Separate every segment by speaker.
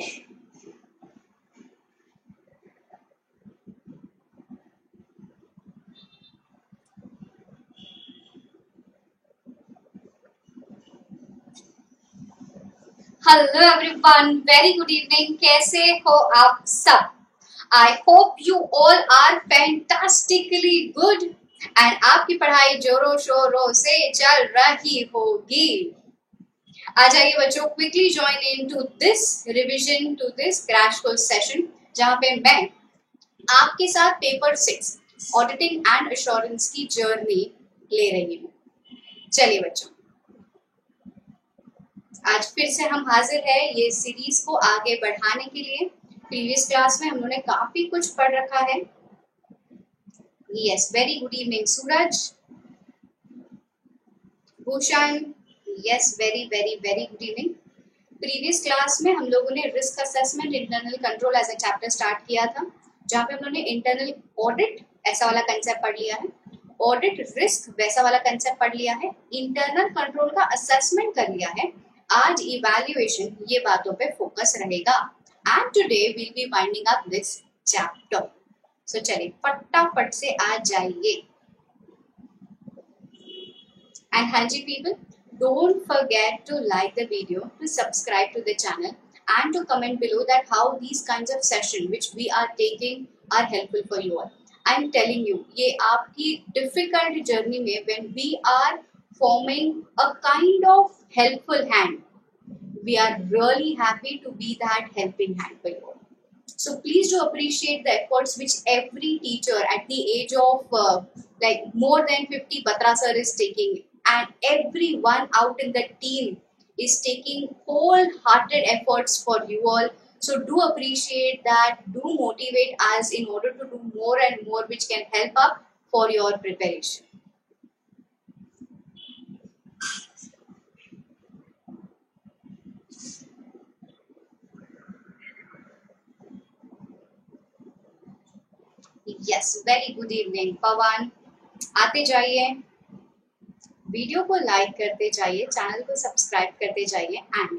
Speaker 1: Hello everyone, very good evening. कैसे हो आप सब? I hope you all are fantastically good and आपकी पढ़ाई जोरों शोरों से चल रही होगी। आ जाइए बच्चों, quickly join in to this revision, to this crash course session, जहां पे मैं आपके साथ पेपर 6 ऑडिटिंग एंड एश्योरेंस की जर्नी ले रही हूँ। चलिए बच्चों, आज फिर से हम हाजिर है ये सीरीज को आगे बढ़ाने के लिए। प्रीवियस क्लास में हम लोगों ने काफी कुछ पढ़ रखा है। Yes, very good evening Suraj, Bhushan, yes, very very very good evening. Previous class में हम लोगों ने risk assessment, internal control as a chapter start किया था, जहाँ पे हम लोगों ने इंटरनल ऑडिट ऐसा वाला कंसेप्ट पढ़ लिया है, ऑडिट रिस्क वैसा वाला कंसेप्ट पढ़ लिया है, इंटरनल कंट्रोल का असेसमेंट कर लिया है। आज इवैल्यूएशन ये बातों पे फोकस रहेगा and today will be winding up this chapter. So चलिए फटाफट से आ जाइए। एंड हाँ जी people, don't forget to like the video, to subscribe to the channel and to comment below that how these kinds of session which we are taking are helpful for you all. I'm telling you, ये आपकी difficult journey में when we are forming a kind of helpful hand, we are really happy to be that helping hand for you all. So please do appreciate the efforts which every teacher at the age of like more than 50 Batra sir is taking, and everyone out in the team is taking wholehearted efforts for you all. So do appreciate that, do motivate us in order to do more and more which can help up for your preparation. Yes, very good evening पवन, आते जाइए, video को like करते जाइए, channel को subscribe करते जाइए। And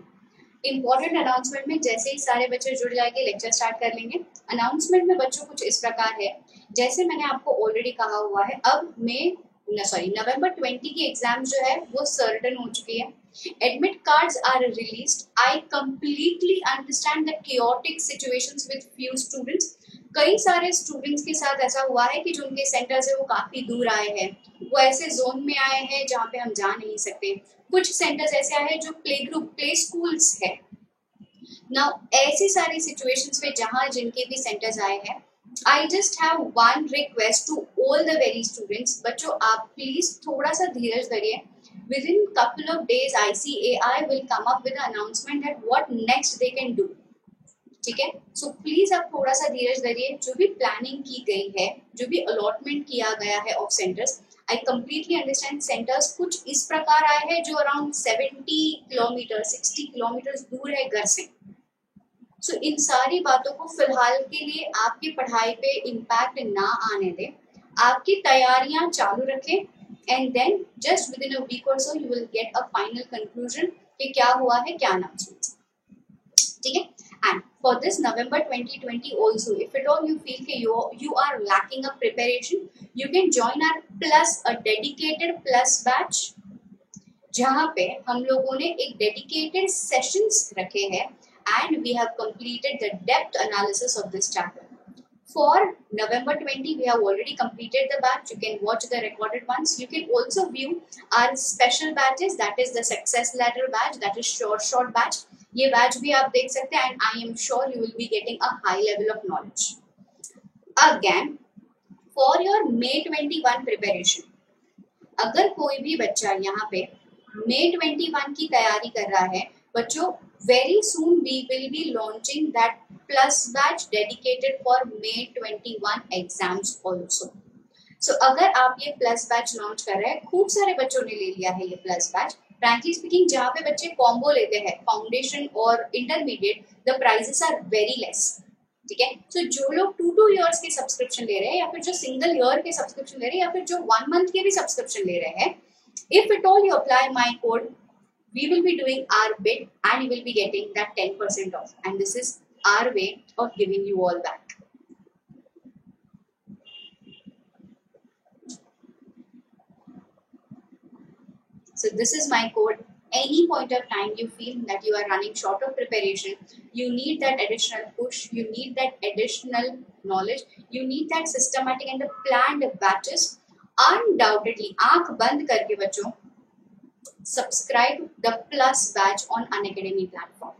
Speaker 1: important announcement में जैसे ही सारे बच्चे जुड़ जाएंगे लेक्चर स्टार्ट कर लेंगे। अनाउंसमेंट में बच्चों कुछ इस प्रकार है, जैसे मैंने आपको ऑलरेडी कहा हुआ है, अब नवंबर 20 की एग्जाम जो है वो सर्टन हो चुकी है। Admit cards are released. I completely understand the chaotic situations with few students। कई सारे स्टूडेंट्स के साथ ऐसा हुआ है कि जो उनके सेंटर से वो काफी दूर आए हैं, वो ऐसे जोन में आए हैं जहाँ पे हम जा नहीं सकते। कुछ सेंटर्स ऐसे आए हैं जो प्ले ग्रुप, प्ले स्कूल्स है। नाउ ऐसी सारी सिचुएशंस में जहाँ जिनके भी सेंटर्स आए हैं, I just have one request to all the very students. बच्चों आप प्लीज थोड़ा सा धीरज धरिए। Within couple of days ICAI will come up with an announcement that what next they can do. ठीक है, सो प्लीज आप थोड़ा सा धीरज धरिए। जो भी प्लानिंग की गई है, जो भी अलॉटमेंट किया गया है of centres, I completely understand. Centres कुछ इस प्रकार आए हैं जो अराउंड 70 किलोमीटर 60 किलोमीटर दूर है घर से। सो इन सारी बातों को फिलहाल के लिए आपकी पढ़ाई पे इम्पैक्ट ना आने दें, आपकी तैयारियां चालू रखें and then just within a week or so you will get a final conclusion कि क्या हुआ है, क्या अनाउंसमेंट। ठीक है, and for this November 2020 also, if at all you feel that you are lacking a preparation, you can join our plus, a dedicated plus batch, जहाँ पे हम लोगों ने एक dedicated sessions रखे हैं and we have completed the depth analysis of this chapter. For November 20, we have already completed the batch. You can watch the recorded ones. You can also view our special batches, that is the success ladder batch, that is short batch. ये batch भी आप देख सकते हैं and I am sure you will be getting a high level of knowledge. Again for your May 21 preparation, अगर कोई भी बच्चा यहाँ पे May 21 की तैयारी कर रहा है, बच्चों very soon we will be launching that plus batch dedicated for May 21 exams also. So अगर आप ये प्लस बैच लॉन्च कर रहे हैं, खूब सारे बच्चों ने ले लिया है ये प्लस बैच। फ्रैंकली स्पीकिंग, जहाँ पे बच्चे कॉम्बो लेते हैं फाउंडेशन और intermediate, the prices are very less. ठीक है, सो जो लोग 2 ईयर्स के सब्सक्रिप्शन ले रहे हैं, या फिर जो सिंगल ईयर के सब्सक्रिप्शन ले रहे हैं, या फिर जो 1 मंथ के भी सब्सक्रिप्शन ले रहे हैं, if it all you apply my code we will be doing our bit and you will be getting that 10% off, and this is our way of giving you all back. So this is my code. Any point of time you feel that you are running short of preparation, you need that additional push, you need that additional knowledge, you need that systematic and the planned batches, undoubtedly आंख बंद करके बच्चों subscribe the plus batch on Unacademy platform.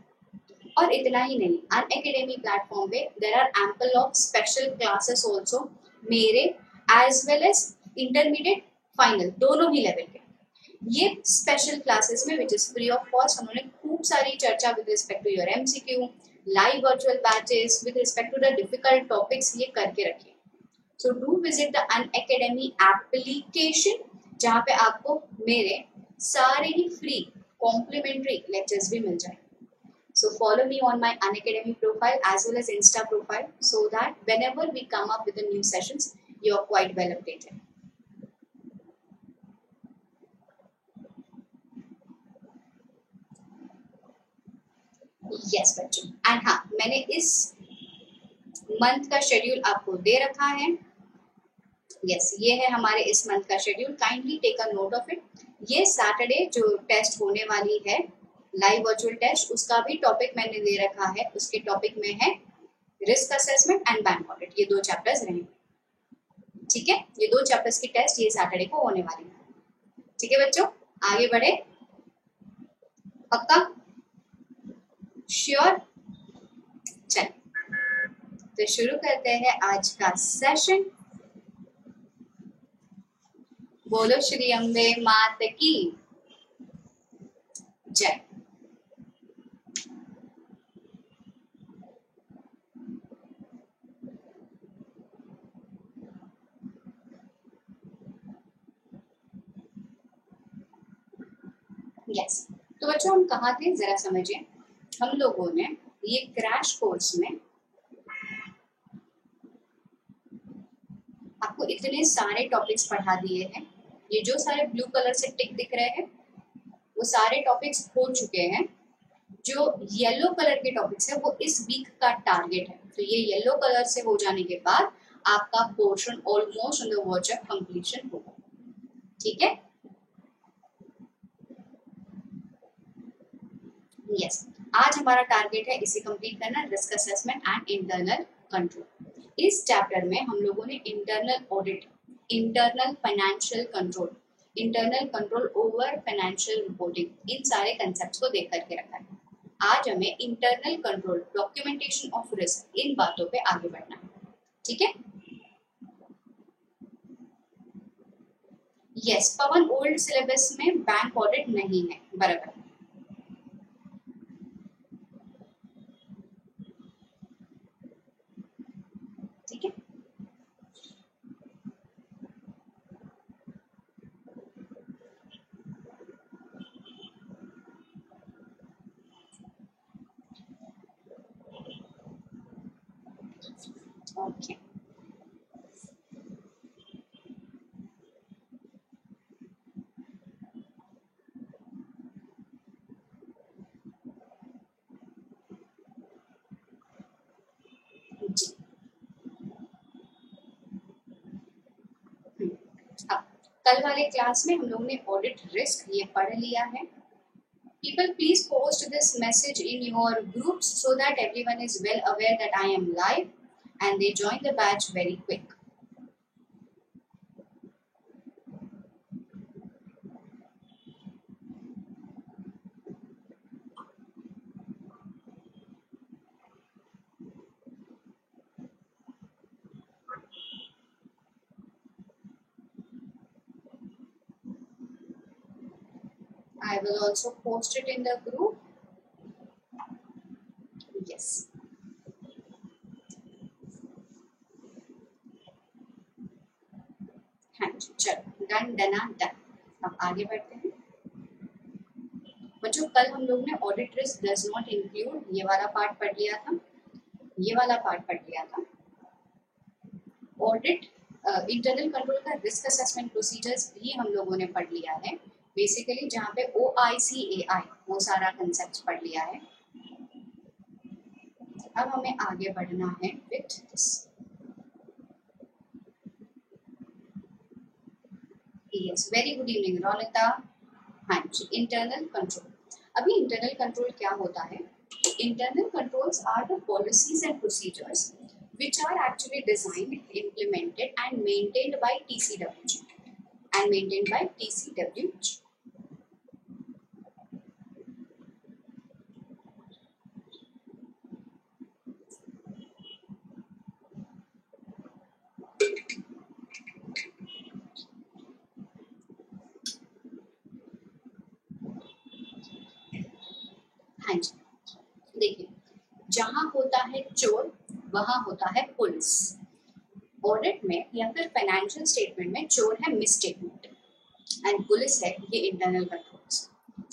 Speaker 1: और इतना ही नहीं, Unacademy platform पे there are ample of special classes also, मेरे as well as intermediate final दोनों ही लेवल के. ये स्पेशल क्लासेस में which is free of cost उन्होंने खूब सारी चर्चा with respect to your MCQ, live virtual batches with respect to the difficult topics ये करके रखे. So do visit the Unacademy application जहाँ पे आपको मेरे सारे ही फ्री कॉम्प्लीमेंट्री लेक्चर्स भी मिल जाए. So follow me on my Unacademy profile as well as Insta profile so that whenever we come up with the new sessions, you are quite well updated. Yes बच्चों, and हाँ मैंने इस month का schedule आपको दे रखा है. Yes ये है हमारे इस मंथ का schedule. Kindly take a note of it. ये सैटरडे जो टेस्ट होने वाली है लाइव वर्चुअल टेस्ट, उसका भी टॉपिक मैंने दे रखा है. उसके टॉपिक में है risk assessment and bank audit. ये 2 चैप्टर्स रहेंगे. ठीक है, ये 2 चैप्टर्स की टेस्ट ये सैटरडे को होने वाली है. ठीक है बच्चों, आगे बढ़े. पक्का? श्योर? चलिए तो शुरू करते हैं आज का सेशन. बोलो श्री अम्बे मात की जय. यस तो बच्चों हम कहाँ थे जरा समझिए. हम लोगों ने ये क्रैश कोर्स में आपको इतने सारे टॉपिक्स पढ़ा दिए हैं. ये जो सारे ब्लू कलर से टिक दिख रहे हैं वो सारे टॉपिक्स हो चुके हैं. जो येलो कलर के टॉपिक्स है वो इस वीक का टारगेट है. तो ये येलो कलर से हो जाने के बाद आपका portion almost on the verge of completion होगा. ठीक है. यस आज हमारा टारगेट है इसे कंप्लीट करना, risk assessment and internal control. इस चैप्टर में हम लोगों ने internal audit, internal financial control, internal control over financial reporting, इन सारे कंसेप्ट को देख करके रखा है. आज हमें internal control, documentation of risk, इन बातों पे आगे बढ़ना है. ठीक है. यस पवन, ओल्ड सिलेबस में बैंक ऑडिट नहीं है. बराबर. ठीक है. ओके. जी अब कल वाले क्लास में हम लोगों ने ऑडिट रिस्क ये पढ़ लिया है. People, please post this message in your groups so that everyone is well aware that I am live and they join the batch very quick. I will also post it in the group. Yes. हाँ जी चलो done डना done. अब आगे बढ़ते हैं बच्चों. कल हम लोग ने audit risk does not include ये वाला पार्ट पढ़ लिया था. ये वाला पार्ट पढ़ लिया था. ऑडिट इंटरनल कंट्रोल का रिस्क असेसमेंट प्रोसीजर्स भी हम लोगों ने पढ़ लिया है. बेसिकली जहाँ पे OICAI वो सारा कंसेप्ट पढ़ लिया है। अब हमें आगे बढ़ना है with this. Yes, very good evening Ronita. हाँ जी, इंटरनल कंट्रोल। अभी इंटरनल कंट्रोल क्या होता है? Internal controls are the policies and procedures which are actually designed, implemented and maintained by TCWG and maintained by TCWG. हाँ जी, देखिए, जहाँ होता है चोर वहाँ होता है पुलिस। ऑडिट में या फिर फाइनेंशियल स्टेटमेंट में चोर है मिसस्टेटमेंट एंड पुलिस है ये internal controls.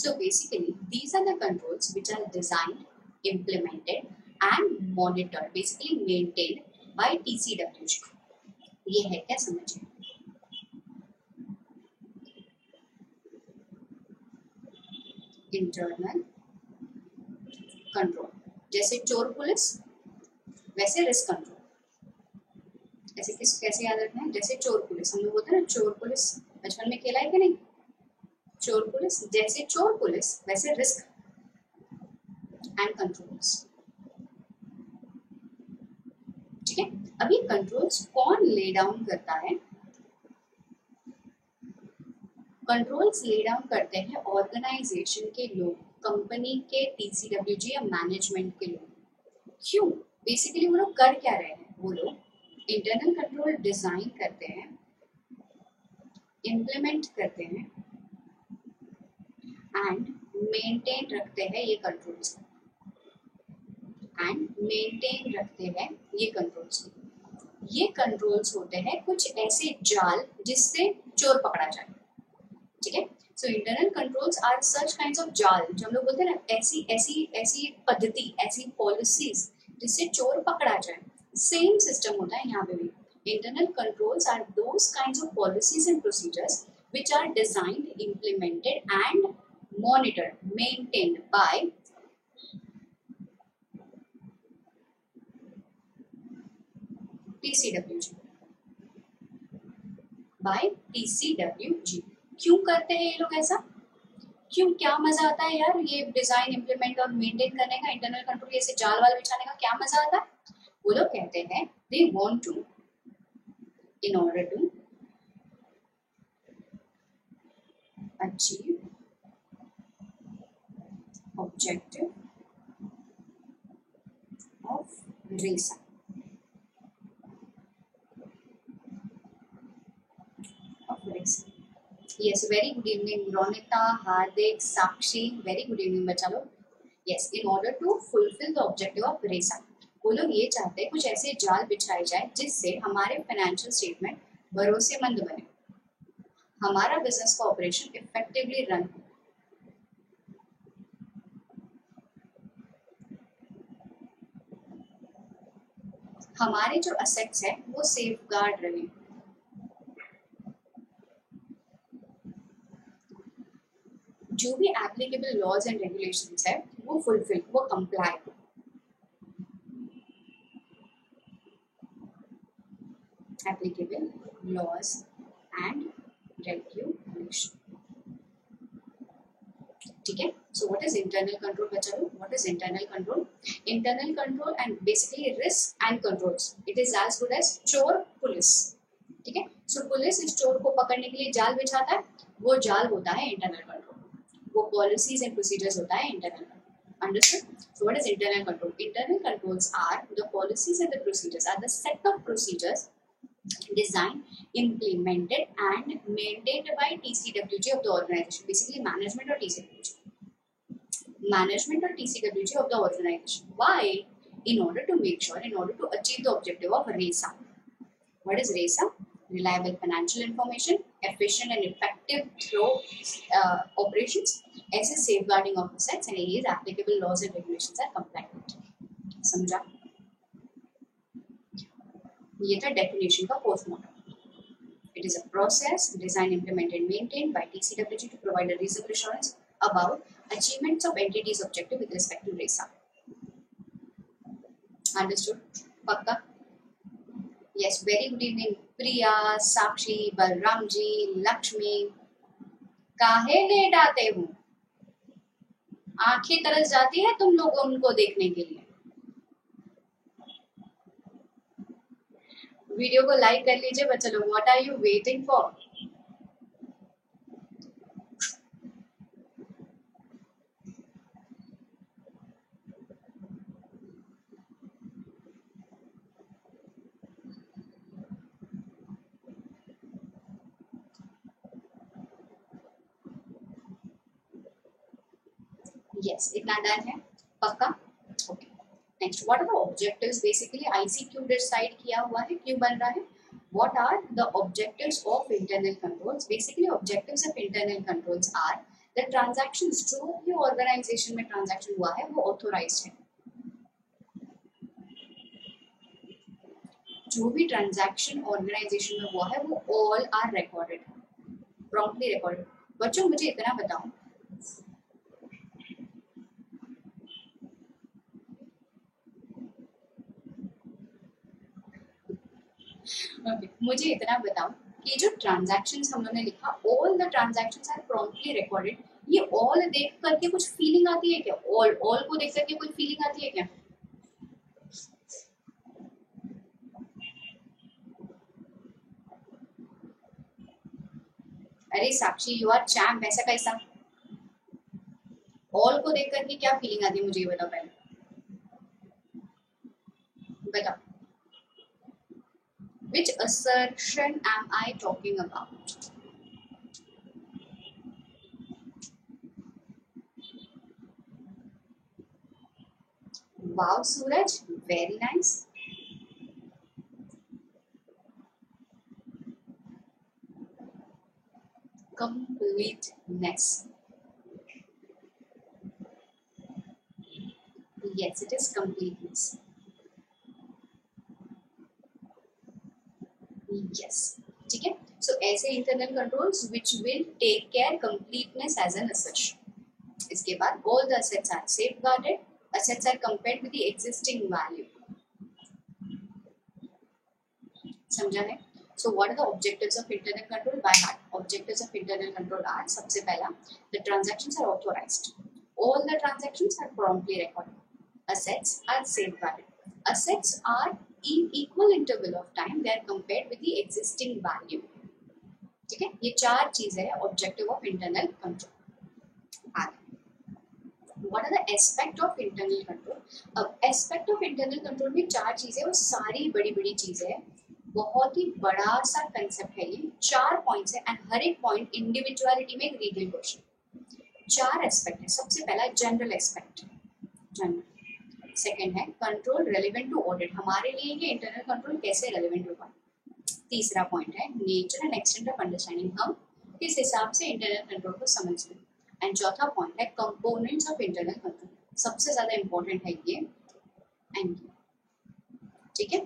Speaker 1: So basically these are the controls which are designed, implemented and monitored, basically maintained by TCWG. ये है क्या, समझिए। इंटरनल कंट्रोल जैसे चोर पुलिस वैसे रिस्क कंट्रोल। ऐसे कैसे याद रखना है? जैसे चोर पुलिस, हम लोग बोलते हैं ना चोर पुलिस, बचपन में खेला है कि नहीं? चोर पुलिस, जैसे चोर पुलिस वैसे रिस्क एंड कंट्रोल्स। ठीक है, अभी कंट्रोल्स कौन ले डाउन करता है? कंट्रोल्स ले डाउन करते हैं ऑर्गेनाइजेशन के लोग, कंपनी के TCWG या मैनेजमेंट के लोग। क्यों? बेसिकली वो लोग कर क्या रहे हैं? वो लोग इंटरनल कंट्रोल डिजाइन करते हैं, इम्प्लीमेंट करते हैं एंड मेंटेन रखते हैं ये कंट्रोल्स ये कंट्रोल्स होते हैं कुछ ऐसे जाल जिससे चोर पकड़ा जाए। ठीक है, so internal controls are such kinds of जाल, जो हम लोग बोलते हैं ना ऐसी ऐसी ऐसी पद्धति, ऐसी पॉलिसीज जिससे चोर पकड़ा जाए। सेम सिस्टम होता है यहाँ पे भी। Internal controls are those kinds of policies and procedures which are designed, implemented and monitored, maintained by TCWG. by TCWG. क्यों करते हैं ये लोग ऐसा? क्यों, क्या मजा आता है यार ये डिजाइन, इम्प्लीमेंट और मेंटेन करने का, इंटरनल कंट्रोल ऐसे जाल वाल बिछाने का क्या मजा आता है? वो लोग कहते हैं they want to, in order to achieve objective of RESA. Yes, very good evening Ronita, Hardik, Sakshi, very good evening बच्चा लोग। Yes, in order to fulfill the objective of RESA, वो लोग ये चाहते हैं कुछ ऐसे जाल बिछाए जाए जिससे हमारे फाइनेंशियल स्टेटमेंट भरोसेमंद बने, हमारा बिजनेस का ऑपरेशन इफेक्टिवली रन हो। हमारे जो असेट्स है वो सेफगार्ड रहे, जो भी एप्लीकेबल लॉज एंड रेगुलेशंस है वो फुलफिल, वो कंप्लाई हो। Applicable laws and regulation. ठीक है, so what is internal control बच्चा लोग? What is internal control? Internal control and basically risk and controls, it is as good as चोर police. ठीक है, सो पुलिस इस चोर को पकड़ने के लिए जाल बिछाता है, वो जाल होता है इंटरनल कंट्रोल, वो पॉलिसीज एंड प्रोसीजर्स होता है internal control. Understood? So what is internal control? Internal controls are the policies and the procedures, are the set of procedures designed, implemented and maintained by TCWG of the organization. Basically management or TCWG. Management or TCWG of the organization. Why? In order to make sure, in order to achieve the objective of RESA. What is RESA? Reliable financial information, efficient and effective through operations, ऐसे safeguarding of assets and areas applicable laws and regulations are compliant with. समझा? ये था definition का postmortem. It is a process designed, implemented, maintained by TCWG to provide a reasonable assurance about achievements of entities' objective with respect to RESA. Understood? Pakka? Yes. Very good evening, Priya, Sakshi, Balram ji, Lakshmi. काहे late आते हो? आंखें तरस जाती है तुम लोग उनको देखने के लिए। वीडियो को लाइक कर लीजिए बच्चे लोग। What are you waiting for? Yes, इतना डन है? पक्का? Okay. Next, what are the objectives? Basically ICQ decide किया हुआ है, क्यों बन रहा है। What are the objectives of internal controls? Basically, objectives of internal controls are the transactions जो भी organization में transaction हुआ है वो authorized है। जो भी transaction organization में हुआ है वो all are recorded, promptly recorded। बच्चों मुझे इतना बताओ, मुझे इतना बताओ कि जो ट्रांजैक्शंस हम लोगों ने लिखा, all the transactions are promptly recorded, ये ऑल देख करके कुछ फीलिंग आती है क्या? ऑल को देख करके कोई फीलिंग आती है क्या? अरे साक्षी, यू आर चैम्प, ऐसा कैसा? ऑल को देख करके क्या फीलिंग आती है मुझे ये बताओ पहले, बताओ। Which assertion am I talking about? Wow, Suraj, very nice. Completeness. Yes, it is completeness. Yes, ठीक है। So ऐसे internal controls which will take care completeness as an assertion. इसके बाद all the assets are safeguarded. Assets are compared with the existing value. समझा है? So what are the objectives of internal control? By heart. Objectives of internal control are, सबसे पहला, the transactions are authorized. All the transactions are promptly recorded. Assets are safeguarded. Assets are in equal interval of time they are compared with the existing value. ठीक है, ये चार चीजें हैं objective of internal control. आगे, what are the aspect of internal control? अब aspect of internal control में चार चीजें, वो सारी बड़ी बड़ी चीजें हैं, बहुत ही बड़ा सा कंसेप्ट है ये, 4 पॉइंट्स है एंड हर एक पॉइंट इंडिविजुअलिटी में एक डिटेल क्वेश्चन। 4 एस्पेक्ट है। सबसे पहला जनरल एस्पेक्ट, जनरल। सेकेंड है कंट्रोल रेलेवेंट टू ऑडिट, हमारे लिए ये इंटरनल कंट्रोल कैसे रेलेवेंट होगा। तीसरा पॉइंट है nature and extent of understanding, हम किस हिसाब से इंटरनल कंट्रोल को समझ लें। एंड चौथा पॉइंट है कंपोनेंट्स ऑफ इंटरनल कंट्रोल, सबसे ज्यादा इंपॉर्टेंट है ये एंड, ठीक है,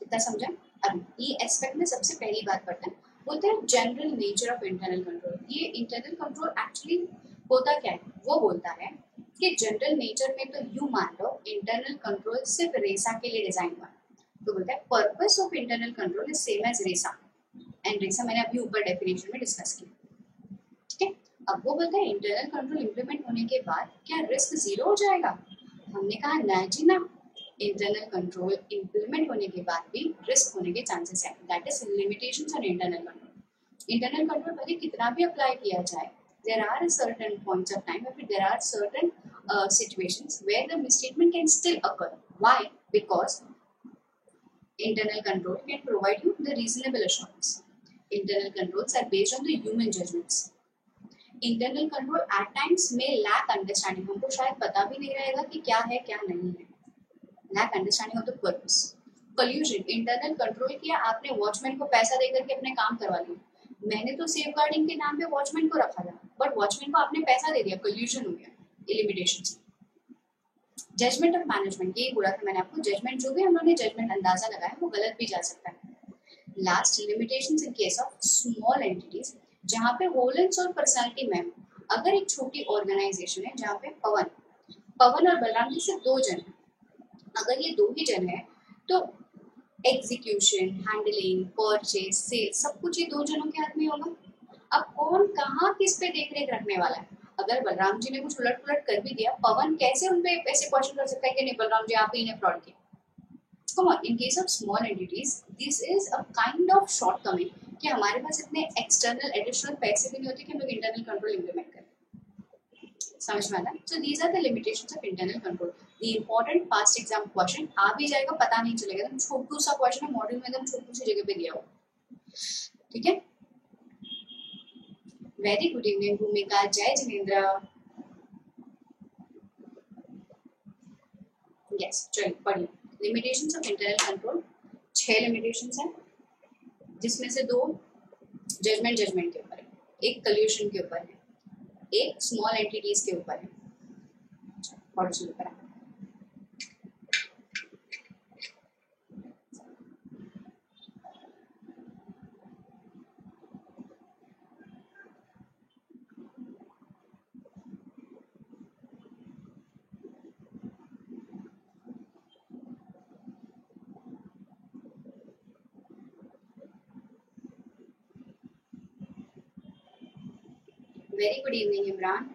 Speaker 1: इतना समझा। अब ये एस्पेक्ट में सबसे पहली बात करते हैं, बोलते हैं general nature of internal control. ये इंटरनल कंट्रोल एक्चुअली होता क्या है, वो बोलता है कि जनरल नेचर में तो यू मान लो इंटरनल कंट्रोल सिर्फ रेसा के लिए डिजाइन हुआ, तो बोलता है purpose of internal control is same as रेसा, एंड रेसा मैंने अभी ऊपर डेफिनेशन में डिस्कस किया, ठीक है। अब वो बोलता है इंटरनल कंट्रोल इंप्लीमेंट होने के बाद क्या रिस्क जीरो हो जाएगा? हमने कहा ना जी ना, इंटरनल कंट्रोल इंप्लीमेंट होने के बाद भी रिस्क होने के चांसेस हैं, that is limitations on internal control. Internal control भले कितना भी अप्लाई किया जाए, there are certain points of time, but there are certain situations where the misstatement can still occur. Why? Because internal control can provide you the reasonable assurance. Internal controls are based on the human judgments. Internal control at times may lack understanding, हमको शायद पता भी नहीं रहेगा कि क्या है क्या नहीं है। Lack understanding of the purpose. Collusion, internal control किया आपने, वॉचमैन को पैसा देकर के अपने काम करवा लिया, मैंने तो सेफ गार्डिंग के नाम पे वॉचमैन को रखा था, बट वॉचमैन को आपने पैसा दे दिया, कोल्यूशन हो गया, लिमिटेशंस। जजमेंट ऑफ मैनेजमेंट, ये बोला था मैंने आपको, जजमेंट जो भी हम लोगों ने जजमेंट अंदाजा लगाया वो गलत भी जा सकता है। Last, limitations in case of small entities, जहाँ पे होल एंड सोल पर्सनालिटी में, अगर एक छोटी ऑर्गेनाइजेशन है जहाँ पे पवन पवन और बलराम जी सिर्फ 2 जन है, अगर ये 2 ही जन है तो एग्जीक्यूशन, हैंडलिंग, परचेज, सेल सब कुछ ये 2 जनों के हाथ में होगा। अब कौन कहाँ किस पे देख रेख रखने वाला है? अगर बलराम जी ने कुछ उलट पुलट कर भी दिया, पवन कैसे उन पे ऐसे क्वेश्चन कर सकता है कि नहीं बलराम जी आप ही ने फ्रॉड किया? Come on, in case of small entities, this is a kind of shortcoming कि हमारे पास इतने एक्सटर्नल एडिशनल पैसे भी नहीं होते कि हम लोग इंटरनल कंट्रोल इम्प्लीमेंट करें। समझ में आता है? So these are the limitations of internal control. The important past exam question आ भी जाएगा, पता नहीं चलेगा, एकदम छोटू सा क्वेश्चन है, मॉड्यूल में एकदम छोटू सी जगह पे दिया हो। ठीक है, वेरी गुड इवनिंग भूमिका, जय जिनेन्द्र। यस, चलिए पढ़िए। Limitations of internal control 6 limitations हैं, जिसमें से 2 जजमेंट के ऊपर है, एक कल्यूशन के ऊपर है, एक स्मॉल एंटिटीज के ऊपर है। और सुन पर very good evening Imran.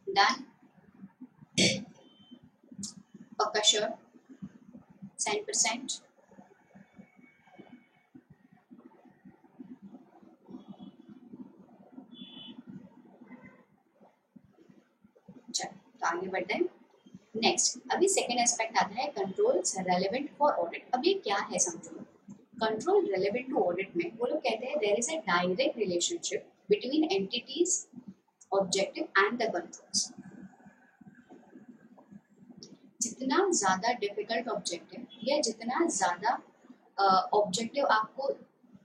Speaker 1: Done, पक्का श्योर, 100%। चलो तो आगे बढ़ते हैं। नेक्स्ट, अभी सेकेंड एस्पेक्ट आता है कंट्रोल्स रेलेवेंट फॉर ऑडिट। अब ये क्या है समझो। कंट्रोल रेलेवेंट टू ऑडिट में वो लोग कहते हैं there is a direct relationship between entities, objective and the controls. जितना ज्यादा डिफिकल्ट ऑब्जेक्टिव या जितना ज्यादा ऑब्जेक्टिव आपको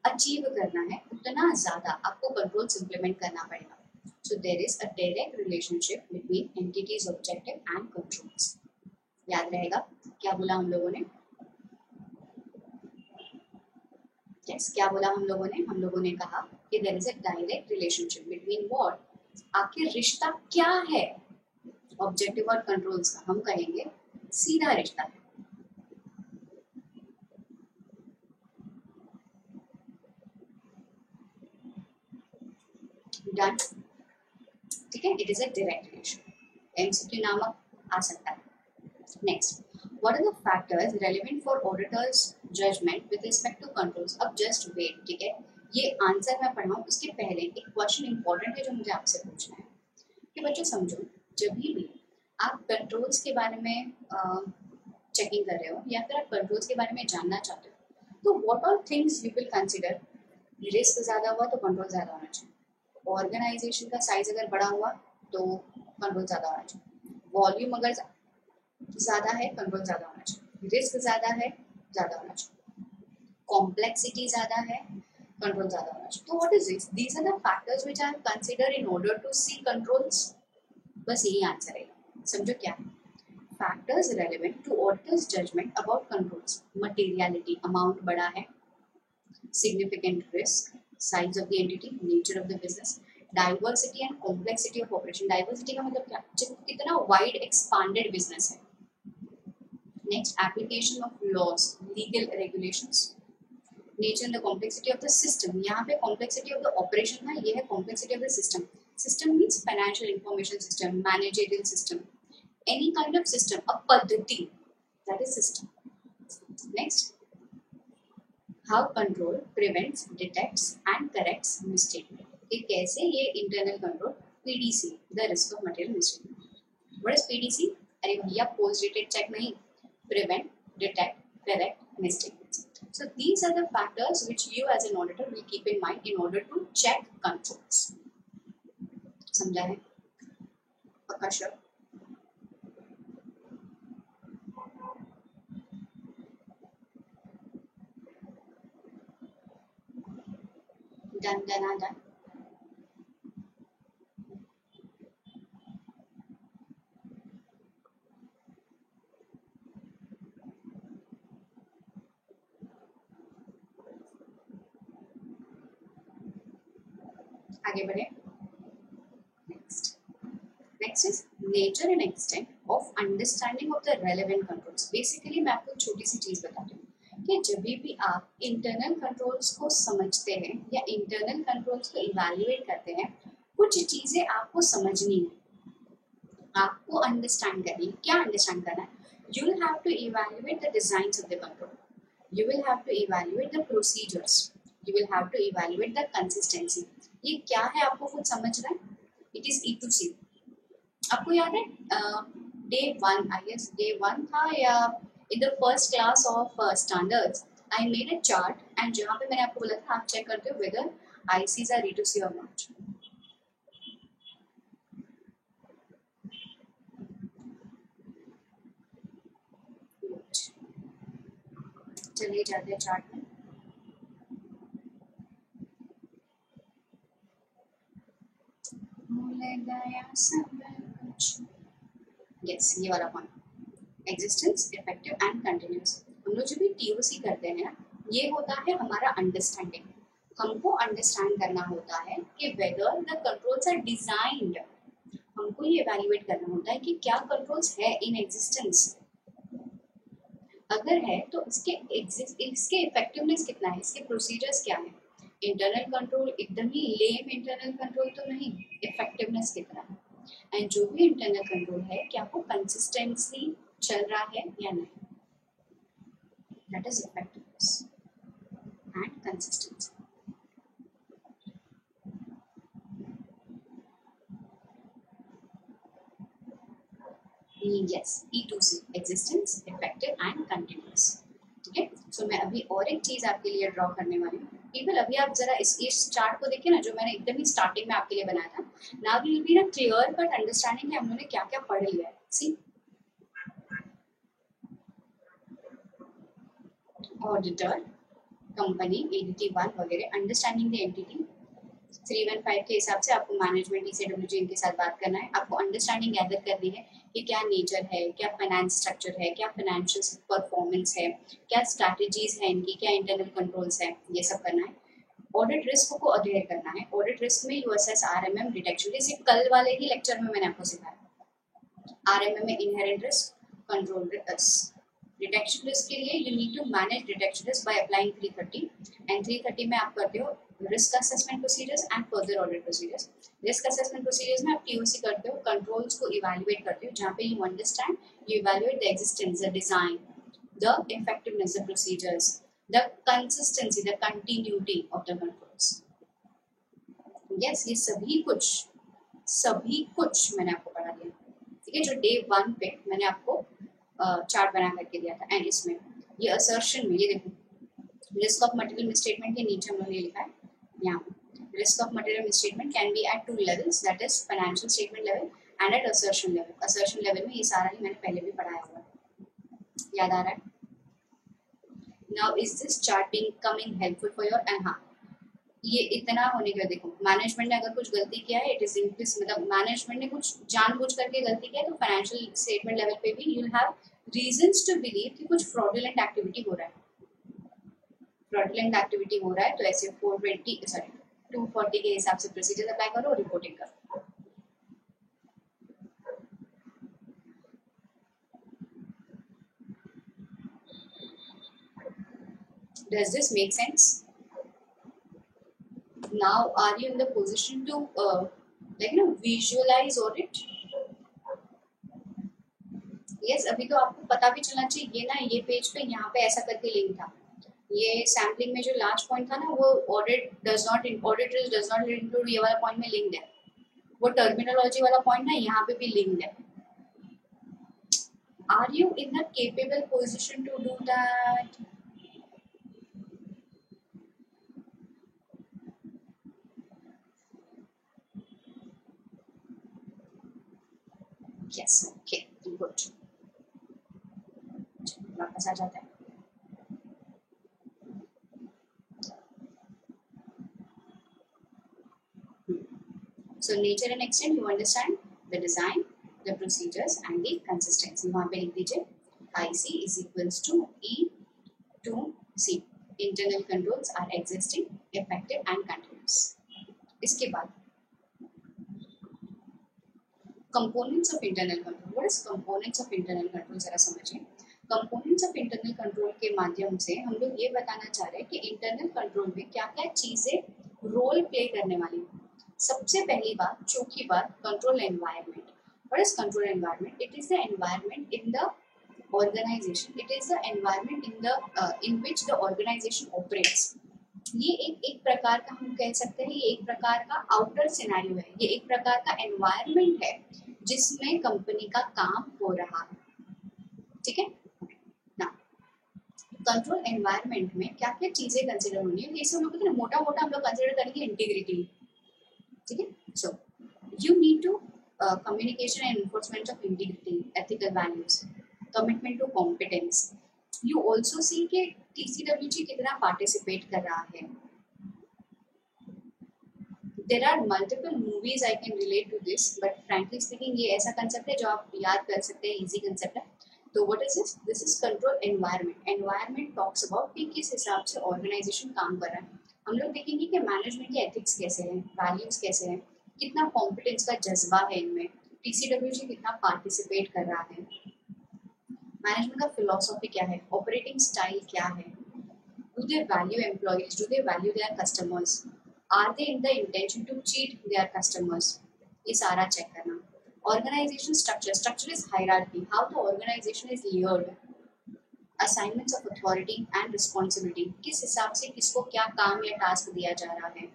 Speaker 1: अचीव करना है, उतना ज्यादा आपको कंट्रोल्स इंप्लीमेंट करना पड़ेगा। So there is a direct relationship between entities, objective and controls. याद रहेगा क्या बोला हम लोगों ने? yes, क्या बोला हम लोगों ने? हम लोगों ने कहा कि there is a direct relationship between what? आखिर रिश्ता क्या है ऑब्जेक्टिव और कंट्रोल्स का? हम कहेंगे सीधा रिश्ता है। डन, ठीक है, it is a direct relation. MCQ नामक आ सकता है। Next, what are the factors relevant for auditors judgment with respect to controls? अब just wait, ठीक है, ये आंसर मैं पढ़ाऊँ उसके पहले एक क्वेश्चन इंपॉर्टेंट है जो मुझे आपसे पूछना है कि बच्चों समझो, जब भी आप कंट्रोल्स के बारे में चेकिंग कर रहे हो या फिर आप कंट्रोल्स के बारे में जानना चाहते हो, तो what all things you will consider? Risk ज़्यादा हुआ तो कंट्रोल ज़्यादा होना चाहिए, ऑर्गेनाइजेशन का साइज अगर बड़ा हुआ तो कंट्रोल ज़्यादा होना चाहिए, वॉल्यूम अगर ज़्यादा है कंट्रोल ज़्यादा होना चाहिए, रिस्क ज़्यादा है ज़्यादा होना चाहिए, कॉम्प्लेक्सिटी ज़्यादा है कंट्रोल ज़्यादा होना चाहिए। तो what is this? These are the factors which I have consider in order to see controls. बस यही आंसर है, समझो क्या है। Factors relevant to auditor's judgement about controls, materiality, amount बड़ा है, significant risk, size of the entity, nature of the business, diversity and complexity of operation. Diversity का मतलब क्या? कितना wide expanded business है। Next, application of laws, legal regulations, nature and the complexity of the system. यहाँ पे complexity of the operation है, ये है complexity of the system. System means financial information system, managerial system, any kind of system, a पद्धति, that is system. Next, how control prevents, detects and corrects misstatement. कि कैसे ये internal control PDC, the risk of material misstatement. What is PDC? अरे भैया post dated check नहीं, prevent, detect, correct misstatements. So these are the factors which you as an auditor will keep in mind in order to check controls. समझा है? पक्का sure? done. आगे बढ़े. Next is nature and extent of understanding of the relevant controls. Basically मैं आपको छोटी सी चीज बताती हूँ कि जब भी आप इंटरनल कंट्रोल्स को समझते हैं या इंटरनल कंट्रोल्स को इवैल्यूएट करते हैं, कुछ चीजें आपको समझनी है, आपको अंडरस्टैंड करनी है. क्या अंडरस्टैंड करना है? You will have to evaluate the designs of the control. You will have to evaluate the procedures. You will have to evaluate the consistency. ये क्या है आपको खुद समझना है. It is E2C. आपको याद है डे 1, आई गेस डे 1 था या in the first class of standards, I made a chart and जहाँ पे मैंने आपको बोला था आप चेक करते हो वेदर आईसीज आर E2C और नॉट. चलिए जाते हैं चार्ट में. यस, ये वाला point, existence, effective and continuous. हम लोग जो भी टीओसी करते हैं ना, ये होता है हमारा अंडरस्टैंडिंग. हमको अंडरस्टैंड करना होता है कि whether the controls are designed. हमको ये इवैल्यूएट करना होता है कि क्या कंट्रोल्स है इन एग्जिस्टेंस. अगर है तो इसके इफेक्टिवनेस कितना है, इसके प्रोसीजर्स क्या है. इंटरनल कंट्रोल एकदम ही लेम इंटरनल कंट्रोल तो नहीं, इफेक्टिवनेस कितना है. एंड जो भी इंटरनल कंट्रोल है क्या वो कंसिस्टेंटली चल रहा है या नहीं. That is effectiveness and consistency. Yes, E2C, existence, effective and continuous. ठीक है. सो मैं अभी और एक चीज आपके लिए ड्रॉ करने वाली हूँ. पीपल अभी आप जरा इस चार्ट को देखिए ना, जो मैंने एकदम ही स्टार्टिंग में आपके लिए बनाया था. नाउ वी विल बी ना क्लियर कट अंडरस्टैंडिंग है हम लोगों ने क्या क्या पढ़ लिया है. सी, ऑडिटर, कंपनी, एडीटी 1 वगैरह, अंडरस्टैंडिंग द एंटिटी. 315 के हिसाब से आपको मैनेजमेंट ECWG इनके साथ बात करना है. आपको अंडरस्टैंडिंग गैदर करनी है कि क्या नेचर है, क्या फाइनेंस स्ट्रक्चर है, क्या फाइनेंशियल परफॉर्मेंस है, क्या स्ट्रैटेजीज है इनकी, क्या इंटरनल कंट्रोल्स है, ये सब करना है. ऑडिट रिस्क को अध्ययन करना है. ऑडिट रिस्क में यूएसएस, RMM, डिटेक्शन रिस्क. कल वाले ही लेक्चर में मैंने आपको सिखाया. RMM में inherent risk, control risk. Detection risk के लिए you need to manage detection risk by applying 330. And 330 में आप करते हो risk assessment procedures and further audit procedures. Risk assessment procedures में आप टीओसी करते हो, कंट्रोल्स को इवैल्यूएट करते हो, जहाँ पे you understand, you evaluate the existence, the design, the effectiveness, the procedures, the consistency, the continuity of the controls. Yes, ये सभी कुछ मैंने आपको पढ़ा दिया. ठीक है. जो डे 1 पे मैंने आपको चार्ट बना करके दिया था. एंड इसमें ये असर्शन में ये देखो, रिस्क ऑफ मटेरियल मिसस्टेटमेंट के नीचे हम लोगों ने लिखा है यहाँ risk of material misstatement can be at 2 levels, that is financial statement level and at assertion level. Assertion level में ये सारा ही मैंने पहले भी पढ़ाया हुआ है. याद आ रहा है. Now is this chart being coming helpful for your. And हाँ, ये इतना होने के बाद देखो, मैनेजमेंट ने अगर कुछ गलती किया है, इट इज इंक्रीज, मतलब मैनेजमेंट ने कुछ जानबूझ करके गलती किया है, तो फाइनेंशियल स्टेटमेंट लेवल पे भी you will have reasons to believe कि कुछ फ्रॉडुलेंट एक्टिविटी हो रहा है. फ्रॉडुलेंट एक्टिविटी हो रहा है तो ऐसे 240 के हिसाब से प्रोसीजर अप्लाई करो और रिपोर्टिंग करो. Does this make sense? Now are you in the position to visualize audit? Yes, अभी तो आपको पता भी चलना चाहिए. ये ना, ये पेज पे यहाँ पे ऐसा करके लिंक था. ये सैम्पलिंग में जो लास्ट पॉइंट था ना, वो ऑडिट डज नॉट इंक्लूड, ये वाला पॉइंट में लिंक्ड है. वो टर्मिनोलॉजी वाला पॉइंट ना यहाँ पे भी लिंक्ड है. Are you in the capable position to do that? Yes, okay, good. वापस आ जाता है. So nature and extent you understand the design, the procedures and the consistency. वहां पे लिख दीजिए IC is equals to E2C। Internal controls are existing, effective and continuous। इसके बाद components of internal control. What is components of internal control, जरा समझिए। Components of internal control के माध्यम से हम लोग ये बताना चाह रहे हैं कि इंटरनल कंट्रोल में क्या क्या चीजें रोल प्ले करने वाली हैं। सबसे पहली बात, चौथी बात, control environment. What is control environment? It is the environment in the organization, it is the environment in which the organization operates। ये एक प्रकार का हम कह सकते हैं, ये एक प्रकार का आउटर सिनेरियो है, ये एक प्रकार का एनवायरनमेंट है जिसमें कंपनी का काम हो रहा है। ठीक है ना। कंट्रोल एनवायरनमेंट में क्या क्या चीजें कंसिडर होनी है, इसे हम लोग मोटा मोटा हम लोग कंसिडर करेंगे इंटीग्रिटी। ठीक है, so you need to communication and enforcement of integrity, ethical values, commitment to competence. You also see के TCWG कितना पार्टिसिपेट कर रहा है। There are multiple movies I can relate to this, but frankly speaking ये ऐसा concept है जो आप याद कर सकते हैं, इजी कंसेप्ट है। तो what is this? This is control environment. Environment talks about कि किस हिसाब से ऑर्गेनाइजेशन काम कर रहा है। हम लोग देखेंगे कि मैनेजमेंट के एथिक्स कैसे हैं, वैल्यूज कैसे हैं, कितना कॉम्पिटेंस का जज्बा है इनमें, TCWG कितना पार्टिसिपेट कर रहा है, मैनेजमेंट का फिलॉसफी क्या है, ऑपरेटिंग स्टाइल क्या है, do they value employees, do they value their customers, are they in the intention to cheat their customers, ये सारा चेक करना। Organisation structure, structure is hierarchy, how the organisation is layered, assignments of authority and responsibility, किस हिसाब से किसको क्या काम या टास्क दिया जा रहा है,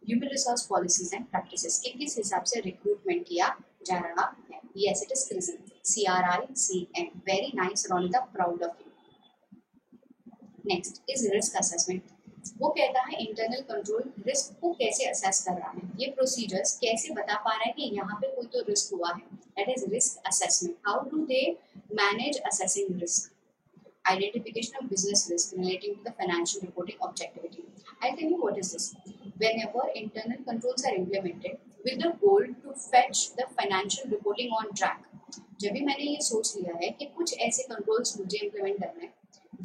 Speaker 1: human resource policies and practices, कि किस हिसाब से रिक्रूटमेंट किया जा रहा है। Yes, it is CRISM, CRICM. Very nice, Ronita. Proud of you. Next is risk assessment. वो कहता है इंटरनल कंट्रोल रिस्क को कैसे असेस कर रहा है, ये प्रोसीजर्स कैसे बता पा रहा है कि यहाँ पे कोई तो रिस्क हुआ है। That is risk assessment. How do they manage assessing risk? Identification of business risk relating to the financial reporting objectivity. I'll tell you what is this. Whenever internal controls are implemented with the goal to fetch the financial reporting on track. जब भी मैंने ये सोच लिया है कि कुछ ऐसे कंट्रोल्स मुझे इम्प्लीमेंट करना है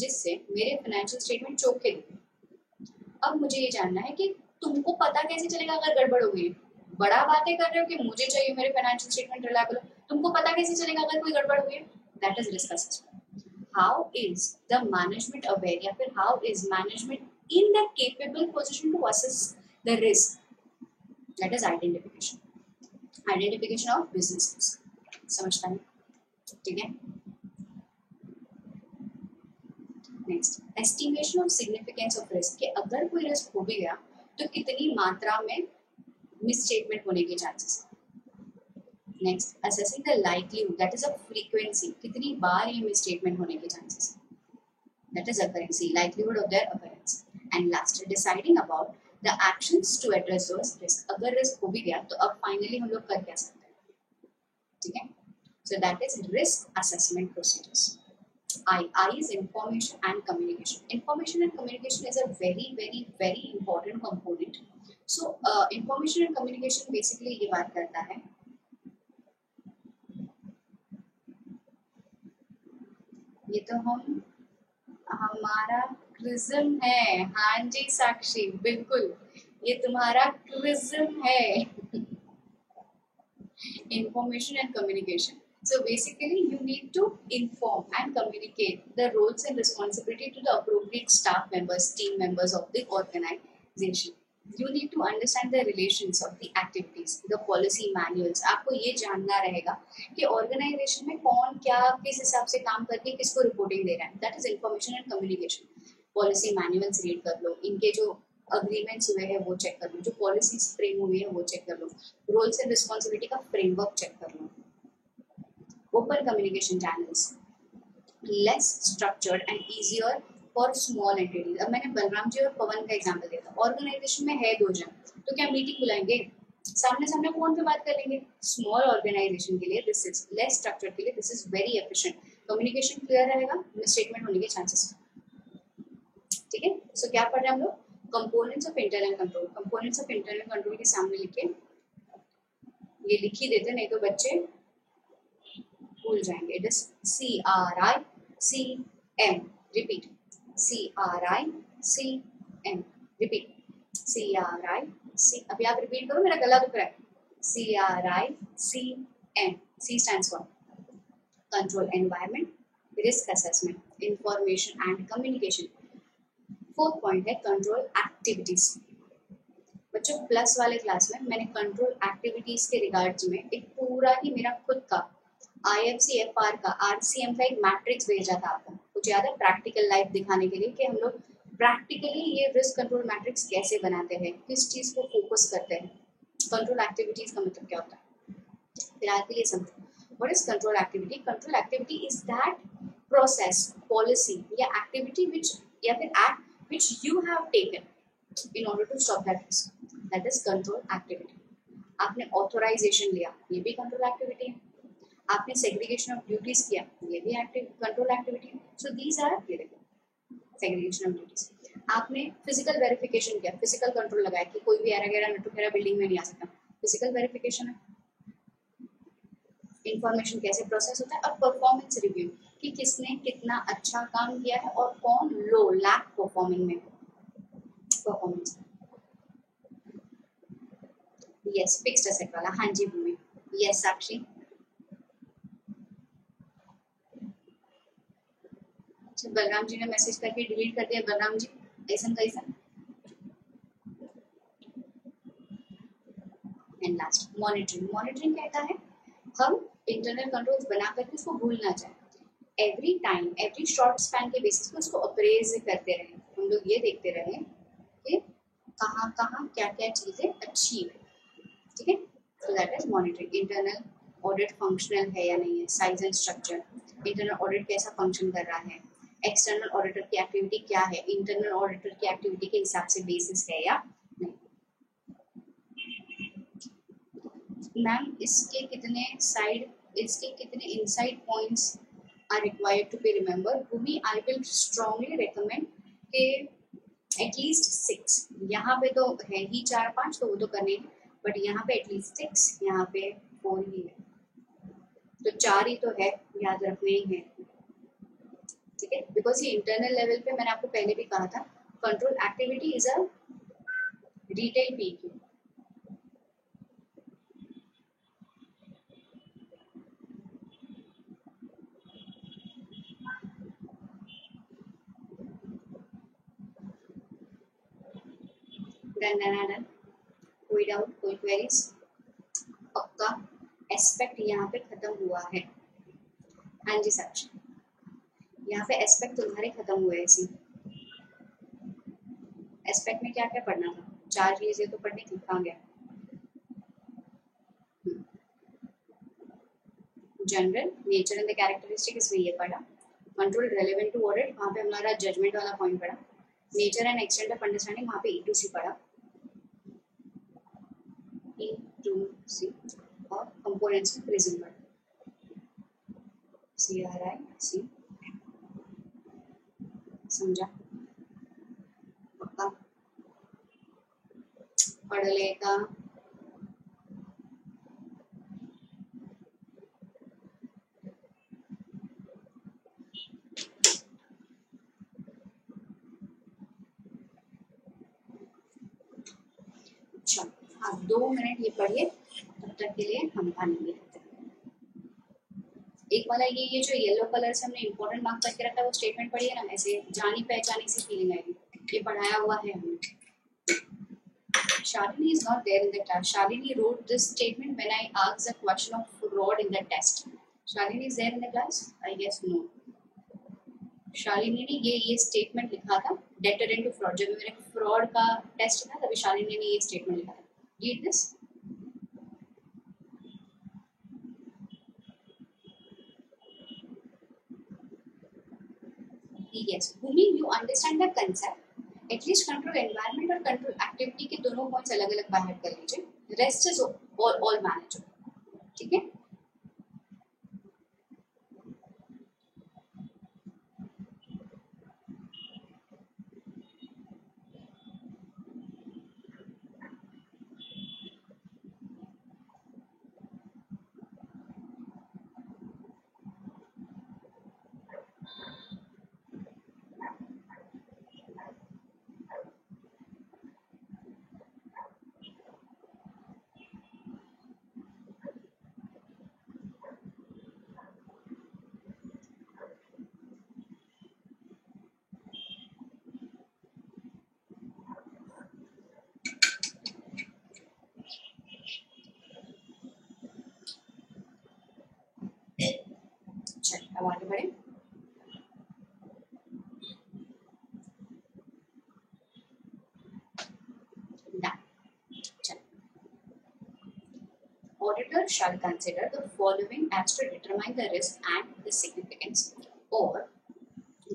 Speaker 1: जिससे मेरे फाइनेंशियल स्टेटमेंट चौखे दिखे। अब मुझे ये जानना है कि तुमको पता कैसे चलेगा अगर गड़बड़ हो गई। बड़ा बातें कर रहे हो कि मुझे चाहिए मेरे फाइनेंशियल स्टेटमेंट रिलायबल, तुमको पता कैसे चलेगा अगर कोई गड़बड़ हो गई? That is risk assessment. How is the management aware, या फिर how is management in the capable position to assess the risk? That is identification. Identification of business risk. समझता है? ठीक है? Next, estimation of significance of risk, कि अगर कोई risk हो भी गया तो कितनी मात्रा में मिसस्टेटमेंट होने के chances. Next, assessing the likelihood, that is a frequency, कितनी बार ये मिसस्टेटमेंट होने के chances, that is occurrence, likelihood of their occurrence. And last, deciding about the actions to address those risk. अगर रिस्क हो भी गया तो अब फाइनली हम लोग कर क्या सकते हैं? ठीक है, so that is risk assessment procedures. I is information and communication. Information and communication is a very important component. So information and communication basically ये बात करता है, ये तो हमारा क्रिज्म है। हाँ जी साक्षी, बिल्कुल ये तुम्हारा क्रिज्म है। Information and communication. So basically you need to inform and communicate the roles and responsibility to the appropriate staff members, team members of the organization. You need to understand the relations of the activities, the policy manuals. आपको ये जानना रहेगा कि organisation में कौन क्या किस हिसाब से काम करके किसको रिपोर्टिंग दे रहा है। That is information and communication. Policy manuals read कर लो, इनके जो अग्रीमेंट्स हुए हैं वो चेक कर लो, जो पॉलिसीज फ्रेम हुई है वो चेक कर लो, रोल्स एंड रिस्पॉन्सिबिलिटी का फ्रेमवर्क चेक कर लो। Open communication channels, less structured and easier for small entities. अब मैंने बलराम जी और पवन का एग्जांपल दिया था। ऑर्गेनाइजेशन में है 2 जन, तो क्या मीटिंग बुलाएंगे? सामने सामने फोन पे बात कर लेंगे। स्मॉल ऑर्गेनाइजेशन के लिए दिस इज लेस स्ट्रक्चर्ड, के लिए this is very efficient. Communication clear रहेगा, मिसस्टेटमेंट होने के चांसेस। ठीक है, सो क्या पढ़ रहे हैं हम लोग? Components of internal control. Components of internal control के सामने लिखे ये लिख ही देते, नहीं तो बच्चे भूल जाएंगे। It is CRICM, repeat, CRICM, repeat, CRIC। अभी आप रिपीट करो, मेरा गला दुख रहा है। CRICM, C stands for control environment, risk assessment, information and communication। Fourth point है कंट्रोल एक्टिविटीज। बच्चों प्लस वाले क्लास में मैंने कंट्रोल एक्टिविटीज के रिगार्ड्स में एक पूरा ही मेरा खुद का IFCFR का RCM का एक मैट्रिक्स भेजा था आपको, कुछ याद है, प्रैक्टिकल लाइफ दिखाने के लिए कि हम लोग प्रैक्टिकली ये रिस्क कंट्रोल मैट्रिक्स कैसे बनाते हैं, किस चीज को फोकस करते हैं, कंट्रोल एक्टिविटीज का मतलब क्या होता है। फिलहाल के लिए समझो what is control activity. Control activity is that process, policy या एक्टिविटी विच या फिर act which you have taken in order to stop that risk, that is control activity। आपने ऑथोराइजेशन लिया, ये भी कंट्रोल एक्टिविटी है। आपने सेग्रीगेशन ऑफ ड्यूटीज किया, ये भी कंट्रोल एक्टिविटी है। सो दीज आर, ये देखो सेग्रीगेशन ऑफ ड्यूटीज। आपने फिजिकल वेरिफिकेशन किया, फिजिकल कंट्रोल लगाया कि कोई भी एरा गैरा नटू खेरा बिल्डिंग में नहीं आ सकता, फिजिकल वेरिफिकेशन है। इंफॉर्मेशन कैसे प्रोसेस होता है, और परफॉर्मेंस रिव्यू कि किसने कितना अच्छा काम किया है और कौन लो लैक परफॉर्मिंग में परफॉर्मेंस। यस, फिक्स्ड एसेट वाला, हाँ जी भूमि, यस साक्षी। अच्छा, बलराम जी ने मैसेज करके डिलीट कर दिया, बलराम जी ऐसा कैसा। And last monitoring. मॉनिटरिंग कहता है हम इंटरनल कंट्रोल्स बना करके उसको भूल ना जाए, every time every short span के बेसिस पे उसको अप्रेज करते रहे। हम लोग ये देखते रहे कि कहाँ कहाँ क्या क्या चीजें अच्छी है, ठीक है। So that is monitoring. Internal audit functional है या नहीं है, size and structure, internal audit कैसा फंक्शन कर रहा है, एक्सटर्नल ऑडिटर की एक्टिविटी क्या है, इंटरनल ऑडिटर की एक्टिविटी के हिसाब से बेसिस है या नहीं। मैम इसके कितने साइड, इसके कितने inside points are required to be remember. Bhoomi I will strongly recommend कि एटलीस्ट 6, यहाँ पे तो है ही 4-5 तो वो तो करने हैं, बट यहाँ पे एटलीस्ट 6, यहाँ पे 4 ही है, तो 4 ही तो है, याद रखने ही है, ठीक है। बिकॉज ये इंटरनल लेवल पे मैंने आपको पहले भी कहा था, control activity is a detail PQ। Done done done, कोई डाउट, कोई क्वेरीज, पक्का एस्पेक्ट यहाँ पे खत्म हुआ है। हाँ जी साक्षी, यहाँ पे एस्पेक्ट तुम्हारे खत्म हुए हैं। सी एस्पेक्ट में क्या क्या पढ़ना था, 4 चीजें तो पढ़ने की, कहाँ गया। General, nature and the characteristic, इसमें ये पढ़ा। कंट्रोल रेलेवेंट टू ऑडिट, वहाँ पे हमारा जजमेंट वाला पॉइंट पढ़ा। Nature and extent of understanding, वहाँ पे E2C पढ़ा, E2C। और कंपोनेंट्स में प्रिज्म पढ़ा, CRIC, समझा, पक्का पढ़ लेगा। अच्छा, आप 2 मिनट ये पढ़िए, तब तक के लिए हम पानी भी लेते हैं। एक वाला ये जो येलो कलर से हमने इंपॉर्टेंट मार्क करके रखा है वो स्टेटमेंट पढ़िए ना, ऐसे जानी पहचानी सी फीलिंग आएगी, ये पढ़ाया हुआ है हमने। Shalini is not there in the class. Shalini wrote this statement when I asked the question of fraud in the test. Shalini is there in the class? I guess no. Shalini ने ये statement लिखा था, deterrent to fraud. जब मेरे fraud का test था तभी शालिनी ने ये स्टेटमेंट लिखा था। Read this. Yes Bhoomi, you understand the concept. At least control environment और कंट्रोल एक्टिविटी के दोनों पॉइंट्स अलग अलग बाहर कर लीजिए, रेस्ट इज ऑल मैनेजेबल, ठीक है। अब आगे बढ़े। Auditor shall consider the following acts to determine the risk and the significance, or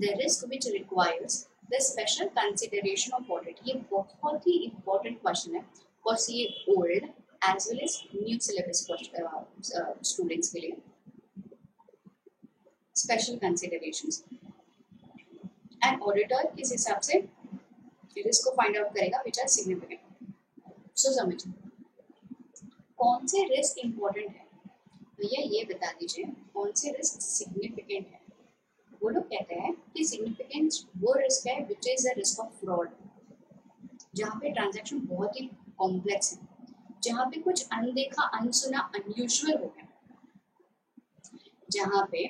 Speaker 1: the risk which requires the special consideration of audit. ये बहुत ही important question है for CA old as well as new syllabus students के लिए. Special considerations and auditor इस हिसाब से risk को find out करेगा which are significant. So समझो कौन से रिस्क इम्पोर्टेंट है भैया, ये बता दीजिए कौन से रिस्क सिग्निफिकेंट है. वो लोग कहते हैं कि सिग्निफिकेंट वो रिस्क है which is a risk of fraud, जहाँ पे ट्रांजैक्शन बहुत ही कॉम्प्लेक्स है, जहाँ पे कुछ अनदेखा अनसुना अनयूजुअल हो गया, जहाँ पे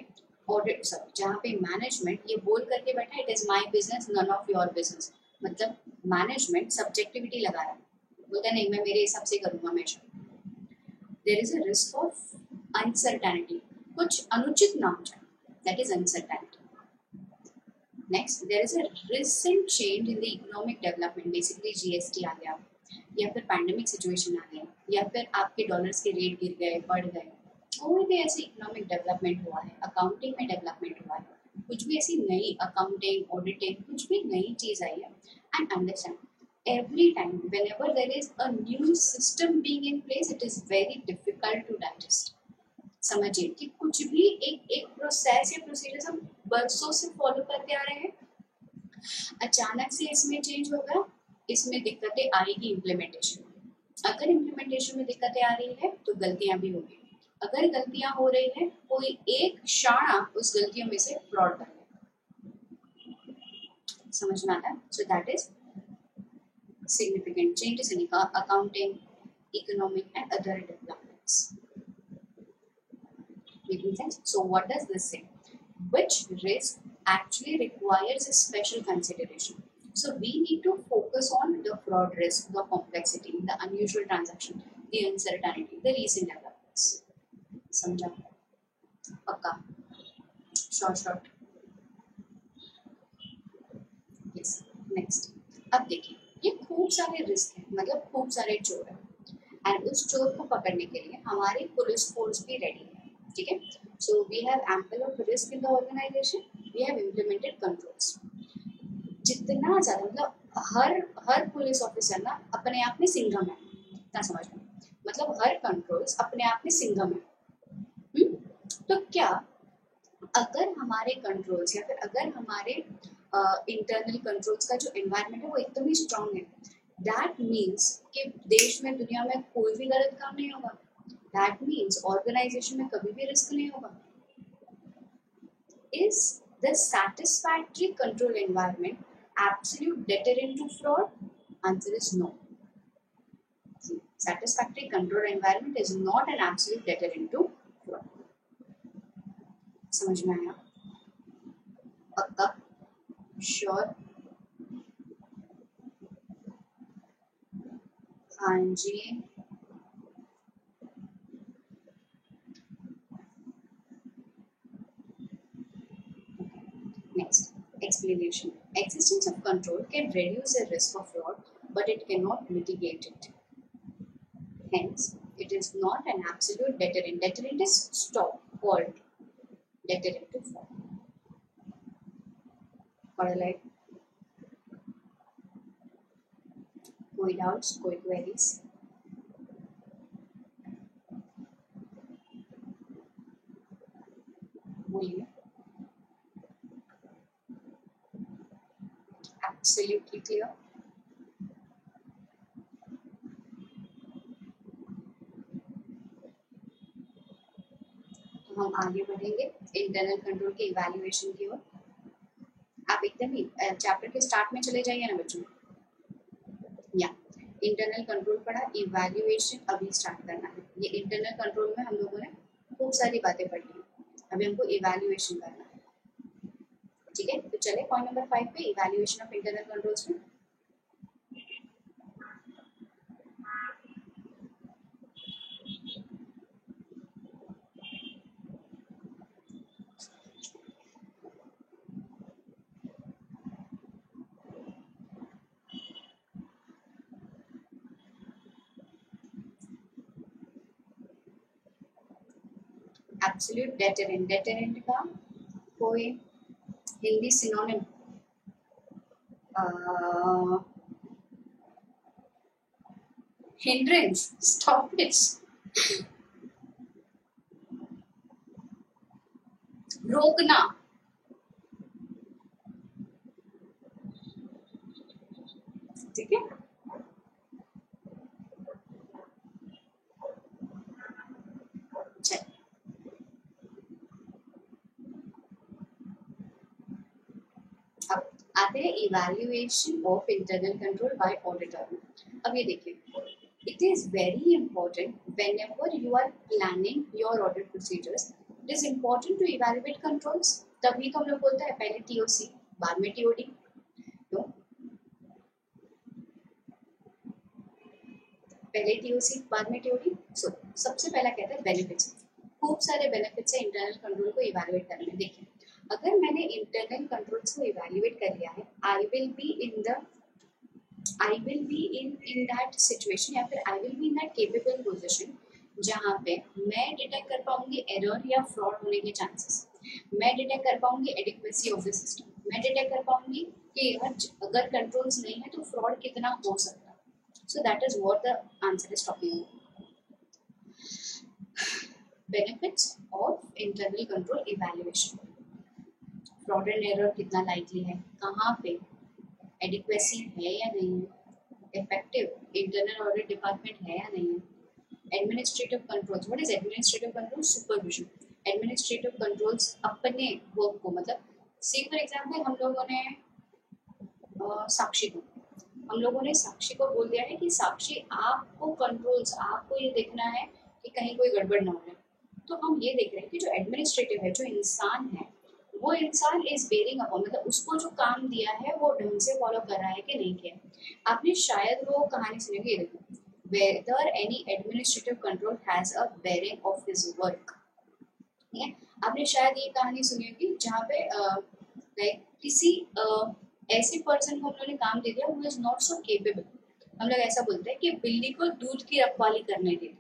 Speaker 1: ऑडिट जहाँ पे मैनेजमेंट ये बोल करके बैठा it is my business none of your business. मतलब मैनेजमेंट सब्जेक्टिविटी लगा रहा है, बोलता नहीं मैं मेरे हिसाब से करूँगा हमेशा. There is a risk of uncertainty, कुछ अनुचित ना हो जाए, that is uncertainty. Next, there is a recent change in the economic development, basically GST आ गया, या फिर पैंडेमिक सिचुएशन आ गया, या फिर आपके डॉलर्स के रेट गिर गए बढ़ गए, कोई भी ऐसी इकोनॉमिक डेवलपमेंट हुआ है, अकाउंटिंग में डेवलपमेंट हुआ है, कुछ भी ऐसी नई अकाउंटिंग ऑडिटिंग कुछ भी नई चीज आई है. And understand every time whenever there is a new system being in place it is very difficult to digest. समझिए कि कुछ भी एक प्रोसेस या प्रोसीजर हम बरसों से फॉलो करते आ रहे हैं, अचानक से इसमें चेंज होगा, इसमें दिक्कतें आएगी इम्प्लीमेंटेशन में. अगर इम्प्लीमेंटेशन में दिक्कतें आ रही है तो गलतियां भी होंगी, अगर गलतियां हो रही है कोई एक शाणा उस गलतियों में से फ्रॉड कर ले. समझ में आता है. So that is significant changes in accounting, economic and other developments. Making sense? So what does this say? Which risk actually requires a special consideration? So we need to focus on the fraud risk, the complexity, the unusual transaction, the uncertainty, the recent developments. समझा? पक्का? Short. Yes. Next. अब देखिए ये खूब सारे risk हैं, मतलब खूब सारे चोर हैं, एंड उस चोर को पकड़ने के लिए हमारी पुलिस फोर्स भी रेडी है. ठीक है. So we have ample of risk in the organisation, we have implemented controls. जितना ज्यादा मतलब हर पुलिस ऑफिसर ना अपने आप में सिंघम है, इतना समझ में, मतलब हर कंट्रोल्स अपने आप में सिंघम है. तो क्या अगर हमारे कंट्रोल्स या फिर अगर हमारे इंटरनल कंट्रोल्स का जो एनवायरनमेंट है वो एकदम ही स्ट्रांग है, दैट मीन्स कि देश में दुनिया में कोई भी गलत काम नहीं होगा, दैट मीन्स ऑर्गेनाइजेशन में कभी भी रिस्क नहीं होगा. Is the satisfactory control environment absolute deterrent to fraud? Answer is no. Satisfactory control environment is not an absolute deterrent to fraud. समझ में आया? पक्का? श्योर? हाँ जी. Next, explanation. Existence of control can reduce the risk of fraud, but it cannot mitigate it. Hence, it is not an absolute deterrent. Deterrent is stop, halt. Deterrent to fraud. पढ़ like. कोई doubts, कोई queries? बोलिए. Absolutely clear. तो हम आगे बढ़ेंगे internal control के evaluation की ओर. आप एकदम ही चैप्टर के स्टार्ट में चले जाइए ना बच्चों. या इंटरनल कंट्रोल पढ़ा, इवैल्यूएशन अभी स्टार्ट करना है. ये इंटरनल कंट्रोल में हम लोगों ने खूब सारी बातें पढ़ी हैं, अभी हमको इवैल्यूएशन करना है. ठीक है. तो चले पॉइंट नंबर 5 पे, इवैल्यूएशन ऑफ इंटरनल कंट्रोल्स में. एब्सोल्यूट डेटरेंट, डेटरेंट का कोई Hindi synonym hindrance, stop it, रोकना, ठीक है। चल अब आते हैं evaluation of internal control by auditor. अब ये देखिए, it is very important whenever you are planning your audit procedures, it is important to evaluate controls। तभी तो हम लोग बोलते हैं पहले TOC बाद में TOD। तो पहले TOC बाद में TOD। सो सबसे पहला कहता है बेनिफिट्स। खूब सारे बेनिफिट्स है इंटरनल कंट्रोल को इवैल्यूएट करने में। देखिए, अगर मैंने इंटरनल कंट्रोल्स को इवैल्यूएट कर लिया है, I will be in that situation, या फिर I will be in that capable position जहाँ पे मैं डिटेक्ट कर पाऊंगी एरर या फ्रॉड होने के चांसेस, मैं डिटेक्ट कर पाऊंगी एडिक्वेसी ऑफ द सिस्टम, मैं डिटेक्ट कर पाऊंगी कि अगर कंट्रोल्स नहीं है तो फ्रॉड कितना हो सकता है। So that is what the answer is talking about. Benefits of internal control evaluation, fraud and error कितना लाइकली है, कहाँ पे एडिक्वेसी है या नहीं है, इफेक्टिव इंटरनल ऑडिट डिपार्टमेंट है या नहीं है, administrative controls. What is administrative control? Supervision. Administrative controls अपने वर्क को, मतलब सी फॉर एग्जांपल हम लोगों ने साक्षी को बोल दिया है कि साक्षी आपको कंट्रोल्स, आपको ये देखना है कि कहीं कोई गड़बड़ ना हो जाए। तो हम ये देख रहे हैं कि जो एडमिनिस्ट्रेटिव है, जो इंसान है, वो इंसान इज बेरिंग अपॉन, मतलब उसको जो काम दिया है वो ढंग से फॉलो कर रहा है कि नहीं किया। आपने शायद वो कहानी सुनी होगी, देखो, whether any administrative control has a bearing of his work। ठीक है, आपने शायद ये कहानी सुनी होगी जहाँ पे लाइक किसी ऐसे पर्सन को उन्होंने काम दे दिया who is not so capable। हम लोग ऐसा बोलते हैं कि बिल्ली को दूध की रखवाली करने दे दी।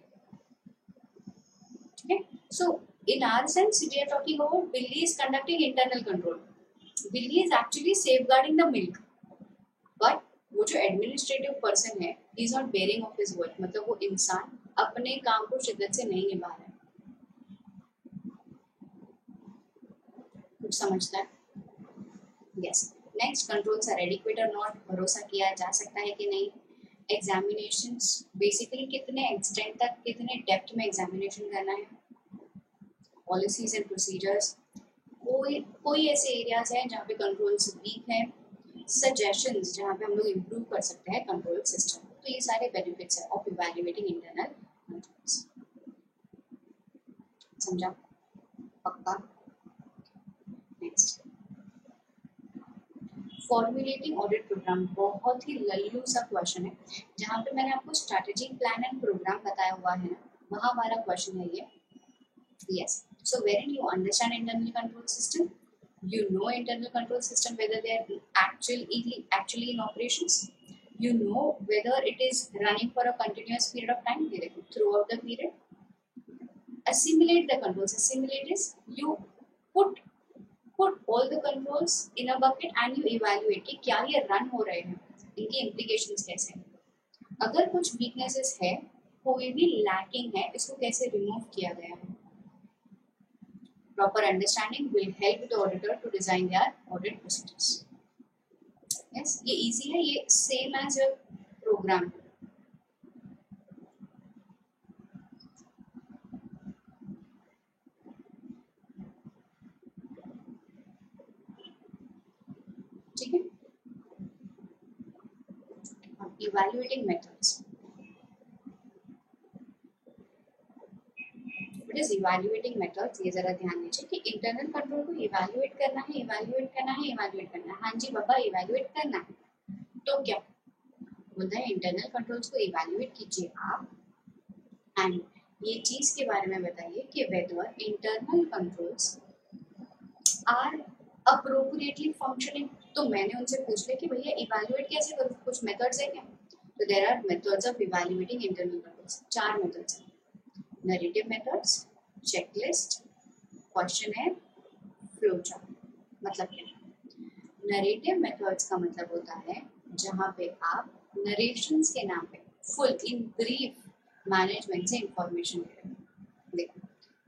Speaker 1: ठीक है, सो in our sense we are talking about Billy is conducting internal control, Billy is actually safeguarding the milk, but वो जो एडमिनिस्ट्रेटिव पर्सन है he is not bearing of his work, मतलब वो इंसान अपने काम को शिद्दत से नहीं निभा रहा है। कुछ समझता है? Yes. Next, controls are adequate और नॉट, भरोसा किया जा सकता है कि नहीं। एग्जामिनेशंस, बेसिकली कितने एक्सटेंट तक, कितने डेप्थ में एग्जामिनेशन करना है। पॉलिसीज एंड प्रोसीजर्स, कोई ऐसे एरियाज हैं जहाँ पे कंट्रोल्स वीक हैं। सजेशंस, जहाँ पे हम लोग इम्प्रूव कर सकते हैं कंट्रोल सिस्टम। तो ये सारे बेनिफिट्स है ऑफ इवैल्यूएटिंग इंटरनल कंट्रोल्स। समझा? पक्का? नेक्स्ट, फॉर्मुलेटिंग ऑडिट प्रोग्राम, बहुत ही लल्लू सा क्वेश्चन है। जहाँ पे मैंने आपको स्ट्रैटेजिक प्लान एंड प्रोग्राम बताया हुआ है ना, वहाँ वाला क्वेश्चन है ये। Yes. So wherein you understand internal control system, you know internal control system whether they are actually in operations. You know whether it is running for a continuous period of time, throughout the period. Assimilate the controls. Assimilate is you put all the controls in a bucket and you evaluate कि क्या ये run हो रहे हैं, इनकी implications कैसे हैं। अगर कुछ weaknesses है, कोई भी lacking है, इसको कैसे remove किया गया है। Proper understanding will help the auditor to design their audit procedures. Yes, ये easy है, ये same as your program। ठीक है, evaluating methods। What is evaluating methods? ये जरा ध्यान दीजिए कि इंटरनल कंट्रोल को इवैल्यूएट करना है, इवैल्यूएट करना है, इवैल्यूएट करना है। हाँ जी बाबा, इवैल्यूएट करना है तो क्या बोलता है, इंटरनल कंट्रोल्स को इवैल्यूएट कीजिए आप एंड ये चीज के बारे में बताइए कि whether internal controls are appropriately functioning. तो मैंने उनसे पूछ लिया कि भैया इवैल्यूएट कैसे करूँ, कुछ मेथड्स है क्या? तो there are methods of evaluating internal controls. 4 methods हैं: narrative methods, checklist, क्वेश्चन है फ्लो चार्ट मतलब क्या? नरेटिव मेथड्स का मतलब होता है जहाँ पे आप नरेशंस के नाम पे फुल इन ब्रीफ मैनेजमेंट से इंफॉर्मेशन ले रहे हैं। देखो,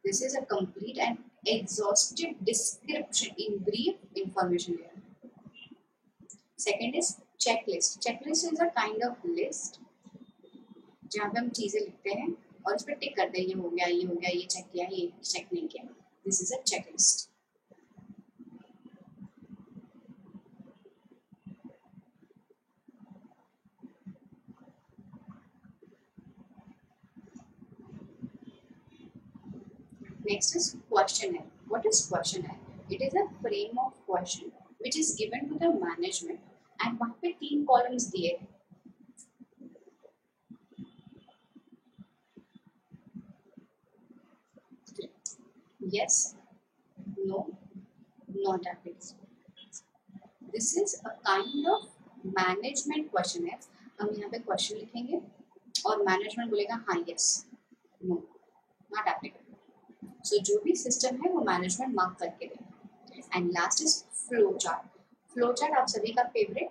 Speaker 1: this is a complete and exhaustive description in brief information ले रहे हैं। Second is checklist. Checklist is a kind of list जहाँ पे हम चीजें लिखते हैं और उस पर टिक करते हैं, ये हो गया, ये हो गया, ये चेक किया, ये चेक नहीं किया। This is a checklist. Next is questionnaire. What is questionnaire? It is a frame of question which is given to the management and वहाँ पे 3 columns दिए हैं। Yes, no, not applicable. This is a kind of management questionnaire. हम यहाँ पे question लिखेंगे और management बोलेगा हाँ, yes, no, not applicable. So जो भी सिस्टम है वो मैनेजमेंट मार्क करके देगा। And last is flow chart. Flow chart आप सभी का favourite.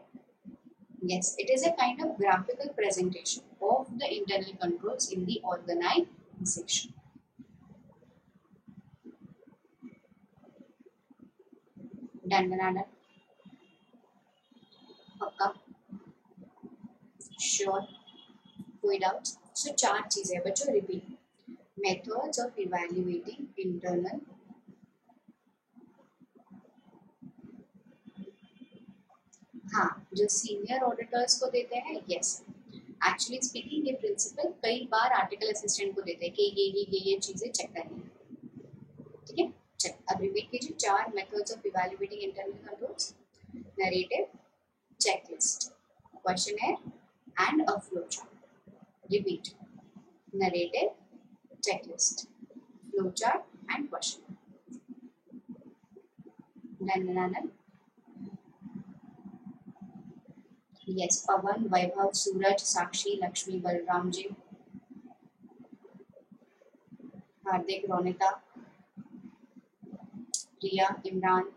Speaker 1: Yes, it is a kind of graphical presentation of the internal controls in the organisation. Done बना डन? पक्का? श्योर? कोई डाउट? सो 4 चीजें बच्चों, repeat. Methods of evaluating internal, हाँ, जो सीनियर ऑडिटर्स को देते हैं, यस, एक्चुअली स्पीकिंग ये प्रिंसिपल कई बार आर्टिकल असिस्टेंट को देते हैं कि ये चीजें चेक करनी है। ठीक है, चल अब रिपीट कीजिए। 4 methods of evaluating internal controls: narrative, checklist, questionnaire and a flow chart. Repeat: narrative, checklist, flowchart and question. Done? Yes, Pawan, Vaibhav, Suraj, Sakshi, Lakshmi, Balram ji, Hardik, Ronita, Riya, Imran.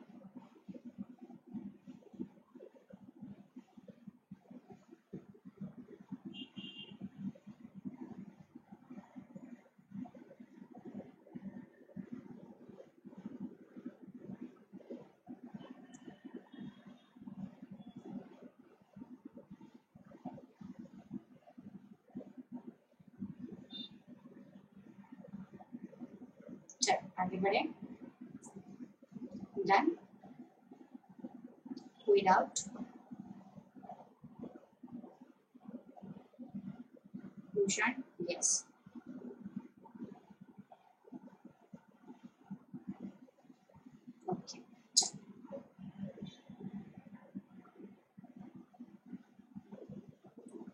Speaker 1: चल आगे बढ़े। Done? कोई doubt? Bhushan, yes. Okay,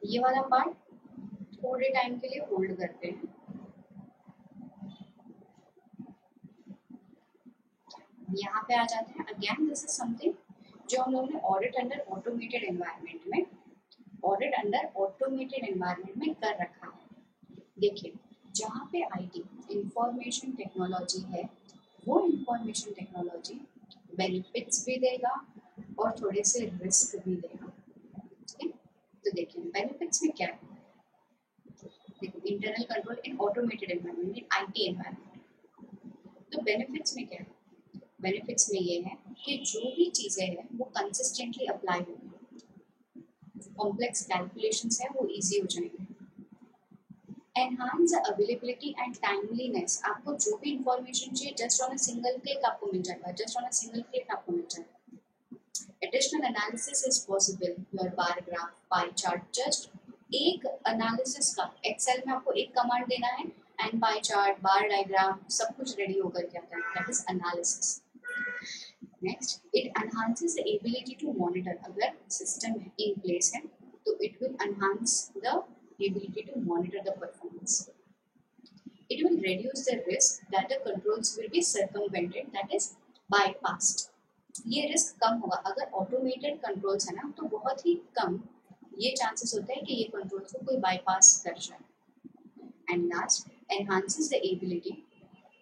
Speaker 1: ये वाला part थोड़े time के लिए hold करते हैं। यहाँ पे आ जाते हैं। अगेन दिस इज समथिंग जो हम लोगों ने ऑडिट अंडर ऑटोमेटेड एनवायरनमेंट में कर रखा है। देखिए, जहाँ पे आईटी इंफॉर्मेशन टेक्नोलॉजी है, वो इंफॉर्मेशन टेक्नोलॉजी बेनिफिट्स भी देगा और थोड़े से रिस्क भी देगा। ठीक है, तो देखिए बेनिफिट्स में क्या है। देखो, internal control in automated environment, in IT environment. तो बेनिफिट्स में क्या है? बेनिफिट्स में ये है कि जो भी चीज़ें हैं वो कंसिस्टेंटली अप्लाई होंगी, कॉम्प्लेक्स कैलकुलेशंस है वो इजी हो जाएंगे। एनहांस अवेलेबिलिटी एंड टाइमलीनेस, आपको जो भी इंफॉर्मेशन चाहिए just on a single click आपको मिल जाएगा, additional analysis is possible, your bar graph, pie chart, just एक एनालिसिस का एक्सेल में आपको एक कमांड देना है and pie chart, bar diagram सब कुछ रेडी होकर के आता है। That is analysis. Next, it enhances the ability to monitor. अगर सिस्टम इन प्लेस है तो it will enhance the ability to monitor the performance. It will reduce the risk that the controls will be circumvented, that is bypassed. ये risk कम होगा। अगर automated controls है ना तो बहुत ही कम ये चांसेस होते हैं कि ये कंट्रोल्स को कोई बाईपास कर जाए। And last, enhances the ability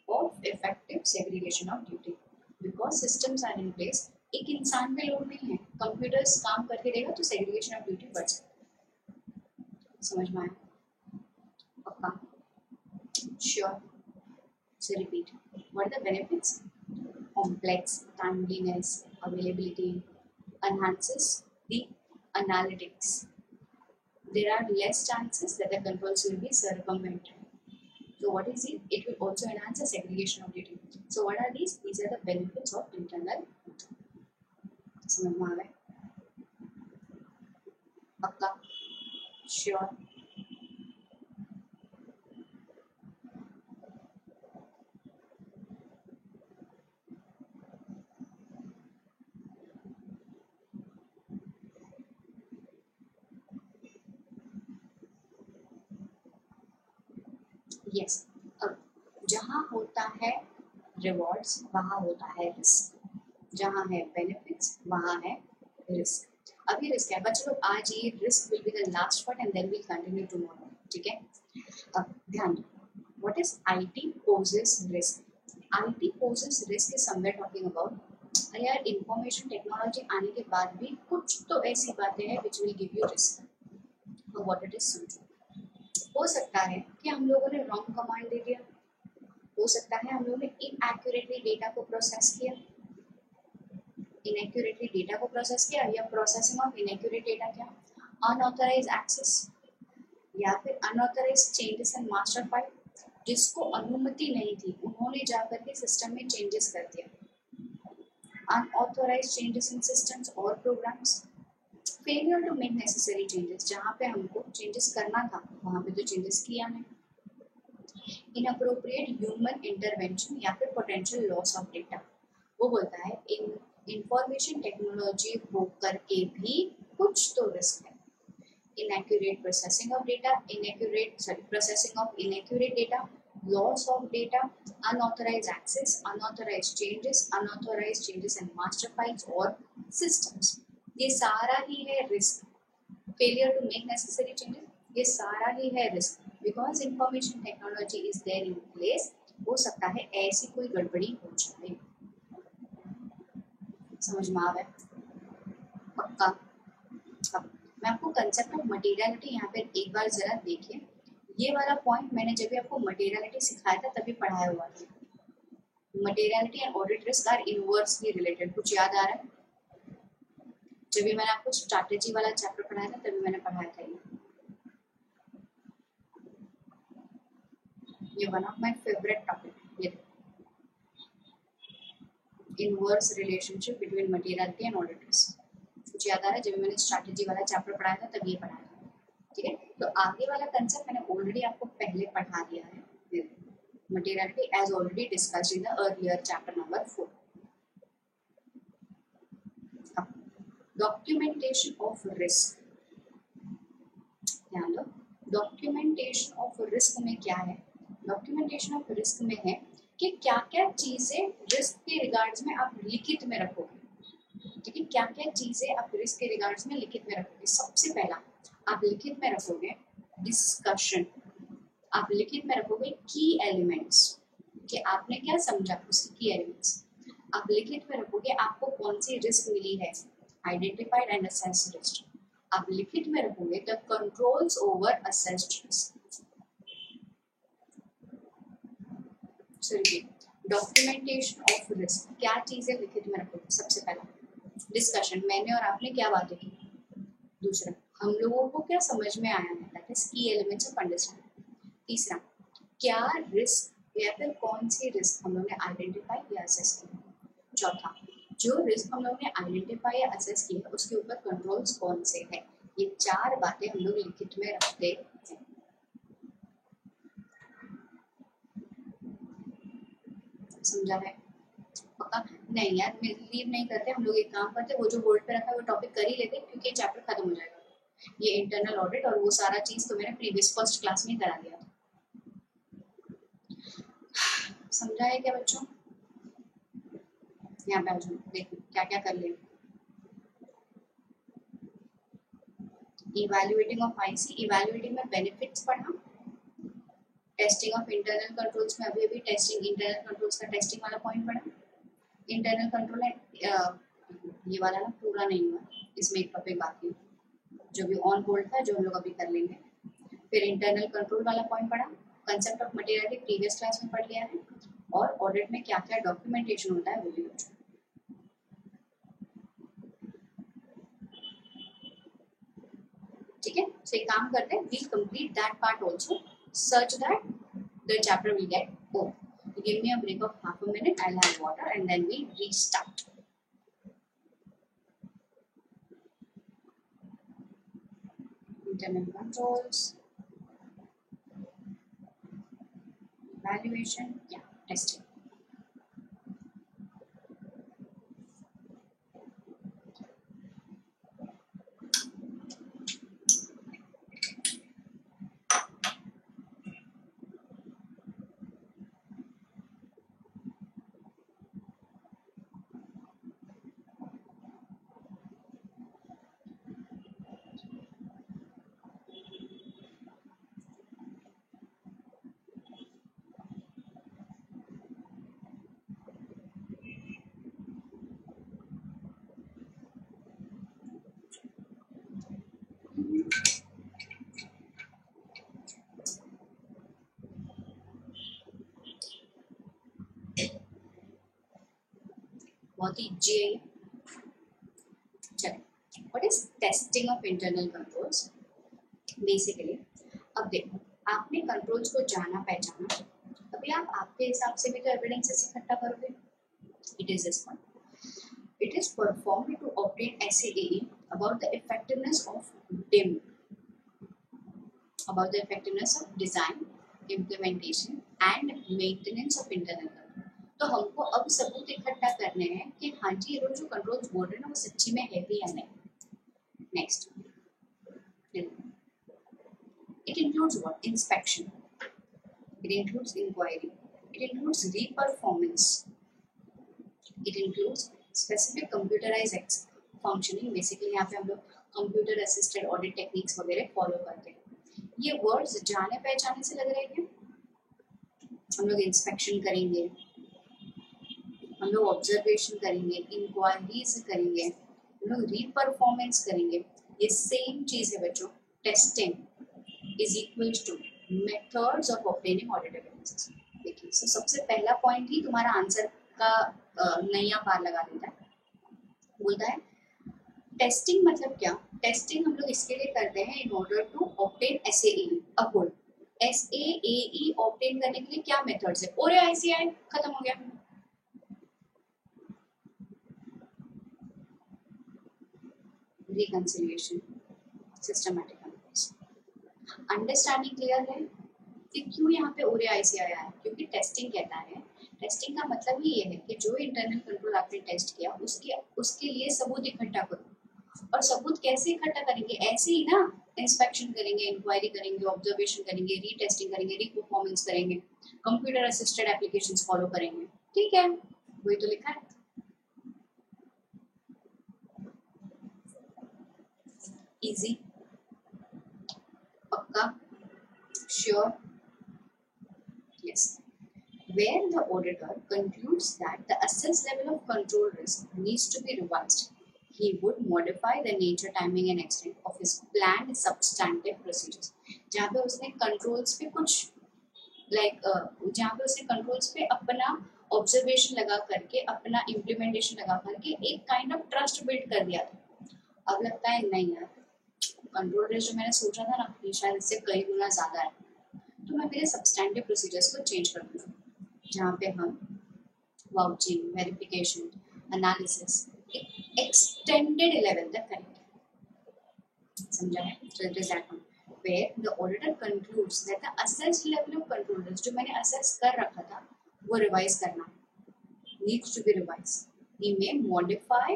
Speaker 1: of effective segregation of duty, because systems are in place. एक इंसान पे लोड नहीं है, कंप्यूटर्स काम करके देगा तो सेग्रीगेशन ऑफ ड्यूटी बढ़ सकती। समझ में आया? पक्का? Sure? So repeat. What are the benefits? Complex, timeliness, availability, enhances the analytics. There are less chances that the controls will be circumvented. So what is it? It will also enhance the segregation of data. So what are these? These are the benefits of internal control. समझ में आ रहा है? पक्का? Sure? Yes. अब जहाँ होता है rewards वहाँ होता है रिस्क, जहाँ है बेनिफिट्स वहाँ है रिस्क। अभी रिस्क है बच्चों लोग, आज ये risk will be the last part and then will continue tomorrow, ठीक है? अब ध्यान दो, what is IT poses risk? IT poses risk is somewhere talking about यार इंफॉर्मेशन टेक्नोलॉजी आने के बाद भी कुछ तो ऐसी बातें हैं which will give you risk. What it is? हो सकता है कि हम लोगों ने रॉन्ग कमांड दे दिया, हो सकता है हम लोगों ने इनएक्यूरेटली डेटा को प्रोसेस किया, इनएक्यूरेटली डेटा को प्रोसेस किया, या प्रोसेसिंग ऑफ इनएक्यूरेट डेटा क्या, अनऑथराइज्ड एक्सेस, या फिर unauthorised changes in master file, जिसको अनुमति नहीं थी उन्होंने जाकर के सिस्टम में चेंजेस कर दिया, अनऑथराइज्ड चेंजेस इन सिस्टम्स और programs, failure to make necessary changes, जहाँ पे हमको चेंजेस करना था वहाँ पे तो चेंजेस किया नहीं, इनअप्रोप्रिएट ह्यूमन इंटरवेंशन या फिर पोटेंशियल लॉस ऑफ डेटा। वो बोलता है इन इंफॉर्मेशन टेक्नोलॉजी हो करके भी कुछ तो रिस्क है, inaccurate processing of data, processing of inaccurate data, loss of data, unauthorized access, unauthorized changes in master files और systems, ये सारा ही है risk. failure to make necessary changes, ये सारा ही है risk, because information technology is there in place. हो सकता है ऐसी कोई गड़बड़ी हो जाए। समझ में आ रहा है? पक्का? अब मैं आपको कंसेप्ट ऑफ मटेरियलिटी यहाँ पे एक बार जरा देखिए, ये वाला पॉइंट मैंने जब भी आपको मटेरियलिटी सिखाया था तभी पढ़ाया हुआ था। Materiality and audit risk are inversely related, कुछ याद आ रहा है? जब भी मैंने आपको स्ट्रैटेजी वाला चैप्टर पढ़ाया था तभी मैंने पढ़ाया था ये one of my favourite topic, ये inverse relationship between materiality and audit risk. कुछ याद आ रहा है? जब मैंने स्ट्रैटेजी वाला चैप्टर पढ़ाया था तब ये पढ़ाया था, ठीक है? तो आगे वाला कंसेप्ट मैंने ऑलरेडी आपको पहले पढ़ा दिया है, materiality as already discussed in the earlier chapter number 4। Documentation of risk, ध्यान दो, डॉक्यूमेंटेशन ऑफ रिस्क में क्या है? डॉक्यूमेंटेशन ऑफ रिस्क में है कि क्या क्या चीजें रिस्क के रिगार्ड्स में आप लिखित में रखोगे, ठीक है? क्या क्या चीजें आप रिस्क के रिगार्ड्स में लिखित में रखोगे? सबसे पहला आप लिखित में रखोगे डिस्कशन, आप लिखित में रखोगे की एलिमेंट्स, कि आपने क्या समझा उसकी की एलिमेंट्स, आप लिखित में रखोगे आपको कौन सी रिस्क मिली है, आइडेंटिफाइड एंड असेस्ड रिस्क, आप लिखित में रखोगे the controls over assessed risk. Documentation of risk, क्या चीजें लिखित में रखोगे? सबसे पहला डिस्कशन, मैंने और आपने क्या बातें की, दूसरा हम लोगों को क्या समझ में आया है, दैट इज की एलिमेंट्स ऑफ अंडरस्टैंडिंग, तीसरा क्या रिस्क या फिर कौन सी रिस्क हम लोग ने आइडेंटिफाई या असेस की, चौथा जो रिस्क हम लोग ने आइडेंटिफाई या असेस की है उसके ऊपर कंट्रोल्स कौन से हैं। ये चार बातें हम लोग लिखित में रखते हैं। समझा है? पक्का? नहीं यार लीव नहीं करते हम लोग, एक काम करते, वो जो बोर्ड पे रखा है वो टॉपिक कर ही लेते क्योंकि चैप्टर खत्म हो जाएगा। ये इंटरनल ऑडिट और वो सारा चीज तो मैंने प्रीवियस फर्स्ट क्लास में करा दिया था। समझा है क्या बच्चों? यहाँ पे आ जाओ, देखो क्या क्या कर लिया। इवैल्यूएटिंग ऑफ आईसी, इवैल्यूएटिंग में बेनिफिट्स पढ़ा, टेस्टिंग ऑफ इंटरनल कंट्रोल्स में अभी अभी टेस्टिंग इंटरनल कंट्रोल्स का टेस्टिंग वाला पॉइंट पढ़ा। इंटरनल कंट्रोल है, ये वाला ना पूरा नहीं हुआ, इसमें एक टॉपिक बाकी है जो भी ऑन होल्ड था, जो हम लोग अभी कर लेंगे। फिर इंटरनल कंट्रोल वाला पॉइंट पढ़ा, concept of materiality previous class में पढ़ लिया है, और ऑडिट में क्या क्या डॉक्यूमेंटेशन होता है वो भी हो चुका। ठीक है, तो एक काम करते हैं, we'll complete that part also, such that the chapter will get over. Give me a break of half a minute, I'll have water and then we restart. Internal controls, evaluation, yeah, testing. बहुत ही easy है ये। चलिए, what is testing of internal controls? Basically अब देखो, आपने controls को जाना पहचाना, अभी आप आपके हिसाब से भी तो एविडेंसेस इकट्ठा करोगे। It is this one, it is performed to obtain SAE about the effectiveness of DIM, about the effectiveness of design, implementation and maintenance of internal control. तो हमको अब सबूत इकट्ठा करने हैं कि हाँ जी ये जो कंट्रोल्स बोल रहे हैं ना वो सच्ची में है भी या नहीं। Next, it includes what? Inspection, it includes inquiry, it includes re-performance, it includes specific computerized functioning। Basically यहाँ पे हम लोग कंप्यूटर असिस्टेड ऑडिट टेक्निक्स वगैरह फॉलो करते हैं। ये वर्ड्स जाने पहचाने से लग रहे हैं क्या? हम लोग इंस्पेक्शन करेंगे, हम लोग ऑब्जर्वेशन करेंगे, इंक्वायरीज करेंगे, हम लोग रीपरफॉर्मेंस करेंगे। ये सेम चीज है बच्चों। Testing is equal two methods of obtaining audit evidences. देखिए, सो सबसे पहला पॉइंट ही तुम्हारा आंसर का नैया पार लगा देता है। बोलता है टेस्टिंग मतलब क्या? टेस्टिंग हम लोग इसके लिए करते हैं in order to obtain SAE। अब बोल, SAE ऑब्टेन करने के लिए क्या मेथड्स है? और ICI खत्म हो गया। Reconciliation, systematic analysis. Understanding clear है कि क्यों यहाँ पे ओरे ICI आया है? क्योंकि टेस्टिंग कहता है, टेस्टिंग का मतलब ही ये है कि जो इंटरनल कंट्रोल आपने टेस्ट किया उसके लिए सबूत इकट्ठा करो। और सबूत कैसे इकट्ठा करेंगे? ऐसे ही ना, इंस्पेक्शन करेंगे, इंक्वायरी करेंगे, ऑब्जर्वेशन करेंगे, रीटेस्टिंग करेंगे, रीपरफॉर्मेंस करेंगे, कंप्यूटर असिस्टेड एप्लीकेशंस फॉलो करेंगे। ठीक है, वही तो लिखा है। इजी, पक्का, sure, yes. Where the auditor concludes that the assessed level of control risk needs to be revised, he would modify the nature, timing and extent of his planned substantive procedures। जहाँ पे उसने controls पे कुछ जहाँ पे उसने controls पे अपना ऑब्जर्वेशन लगा करके, अपना इम्प्लीमेंटेशन लगा करके एक काइंड ऑफ ट्रस्ट बिल्ड कर दिया था। अब लगता है नहीं यार, कंट्रोल रिस्क जो मैंने सोचा था ना, शायद इससे कई गुना ज्यादा है, तो मैं मेरे सबस्टैंटिव प्रोसीजर्स को चेंज कर दूंगा, जहाँ पे हम vouching, verification, analysis extended level तक करेंगे। समझा है? So it is that one where the auditor concludes that the assessed level of control risk जो मैंने assess कर रखा था वो revise करना, needs to be revised. He may modify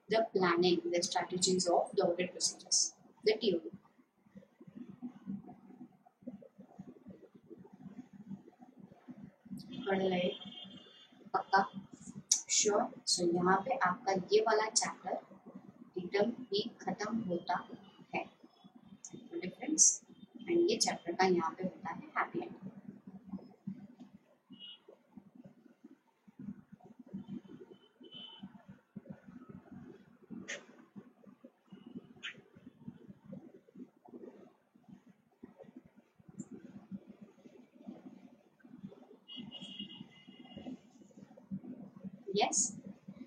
Speaker 1: the planning, the strategies of the audit procedures, the TOD। पक्का, sure. सो यहाँ पे आपका ये वाला चैप्टर एकदम ही खत्म होता है, डिफरेंस, एंड ये चैप्टर का यहाँ पे होता है happy and. Yes.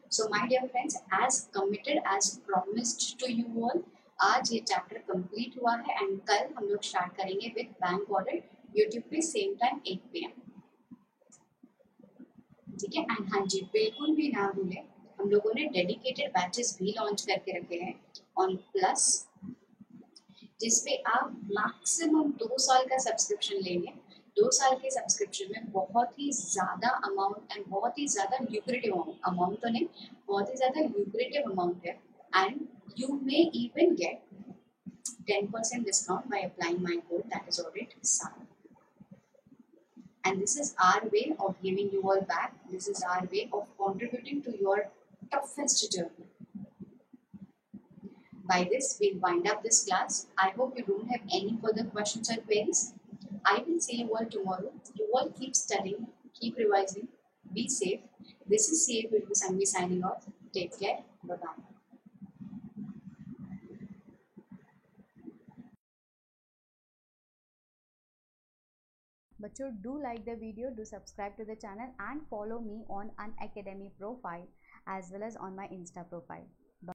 Speaker 1: So my dear friends, as committed as promised to you all, आज ये चैप्टर कंप्लीट हुआ है एंड कल हम लोग स्टार्ट करेंगे विद बैंक ऑडिट यूट्यूब पे सेम टाइम 8 PM। ठीक है। एंड हाँ जी, बिल्कुल भी ना भूलें, हम लोगों ने डेडिकेटेड बैचेस भी लॉन्च करके रखे हैं ऑन प्लस, जिसपे आप मैक्सिमम 2 साल का सब्सक्रिप्शन लेंगे। 2 साल के सब्सक्रिप्शन में बहुत ही ज़्यादा अमाउंट एंड बहुत ही ज़्यादा ल्यूक्रेटिव अमाउंट तो नहीं, बहुत ही ज़्यादा ल्यूक्रेटिव अमाउंट है and you may even get 10% discount by applying my code, that is audit SAR. And this is our way of giving you all back. This is our way of contributing to your toughest journey. By this, we'll wind up this class. I hope you don't have any further questions or queries. I will see you all tomorrow. You all keep studying, keep revising, be safe. This is CA Guru Sangvi signing off. Take care. Bye-bye.
Speaker 2: बच्चों, do like the video, do subscribe to the channel and follow me on Unacademy profile as well as on my Insta profile.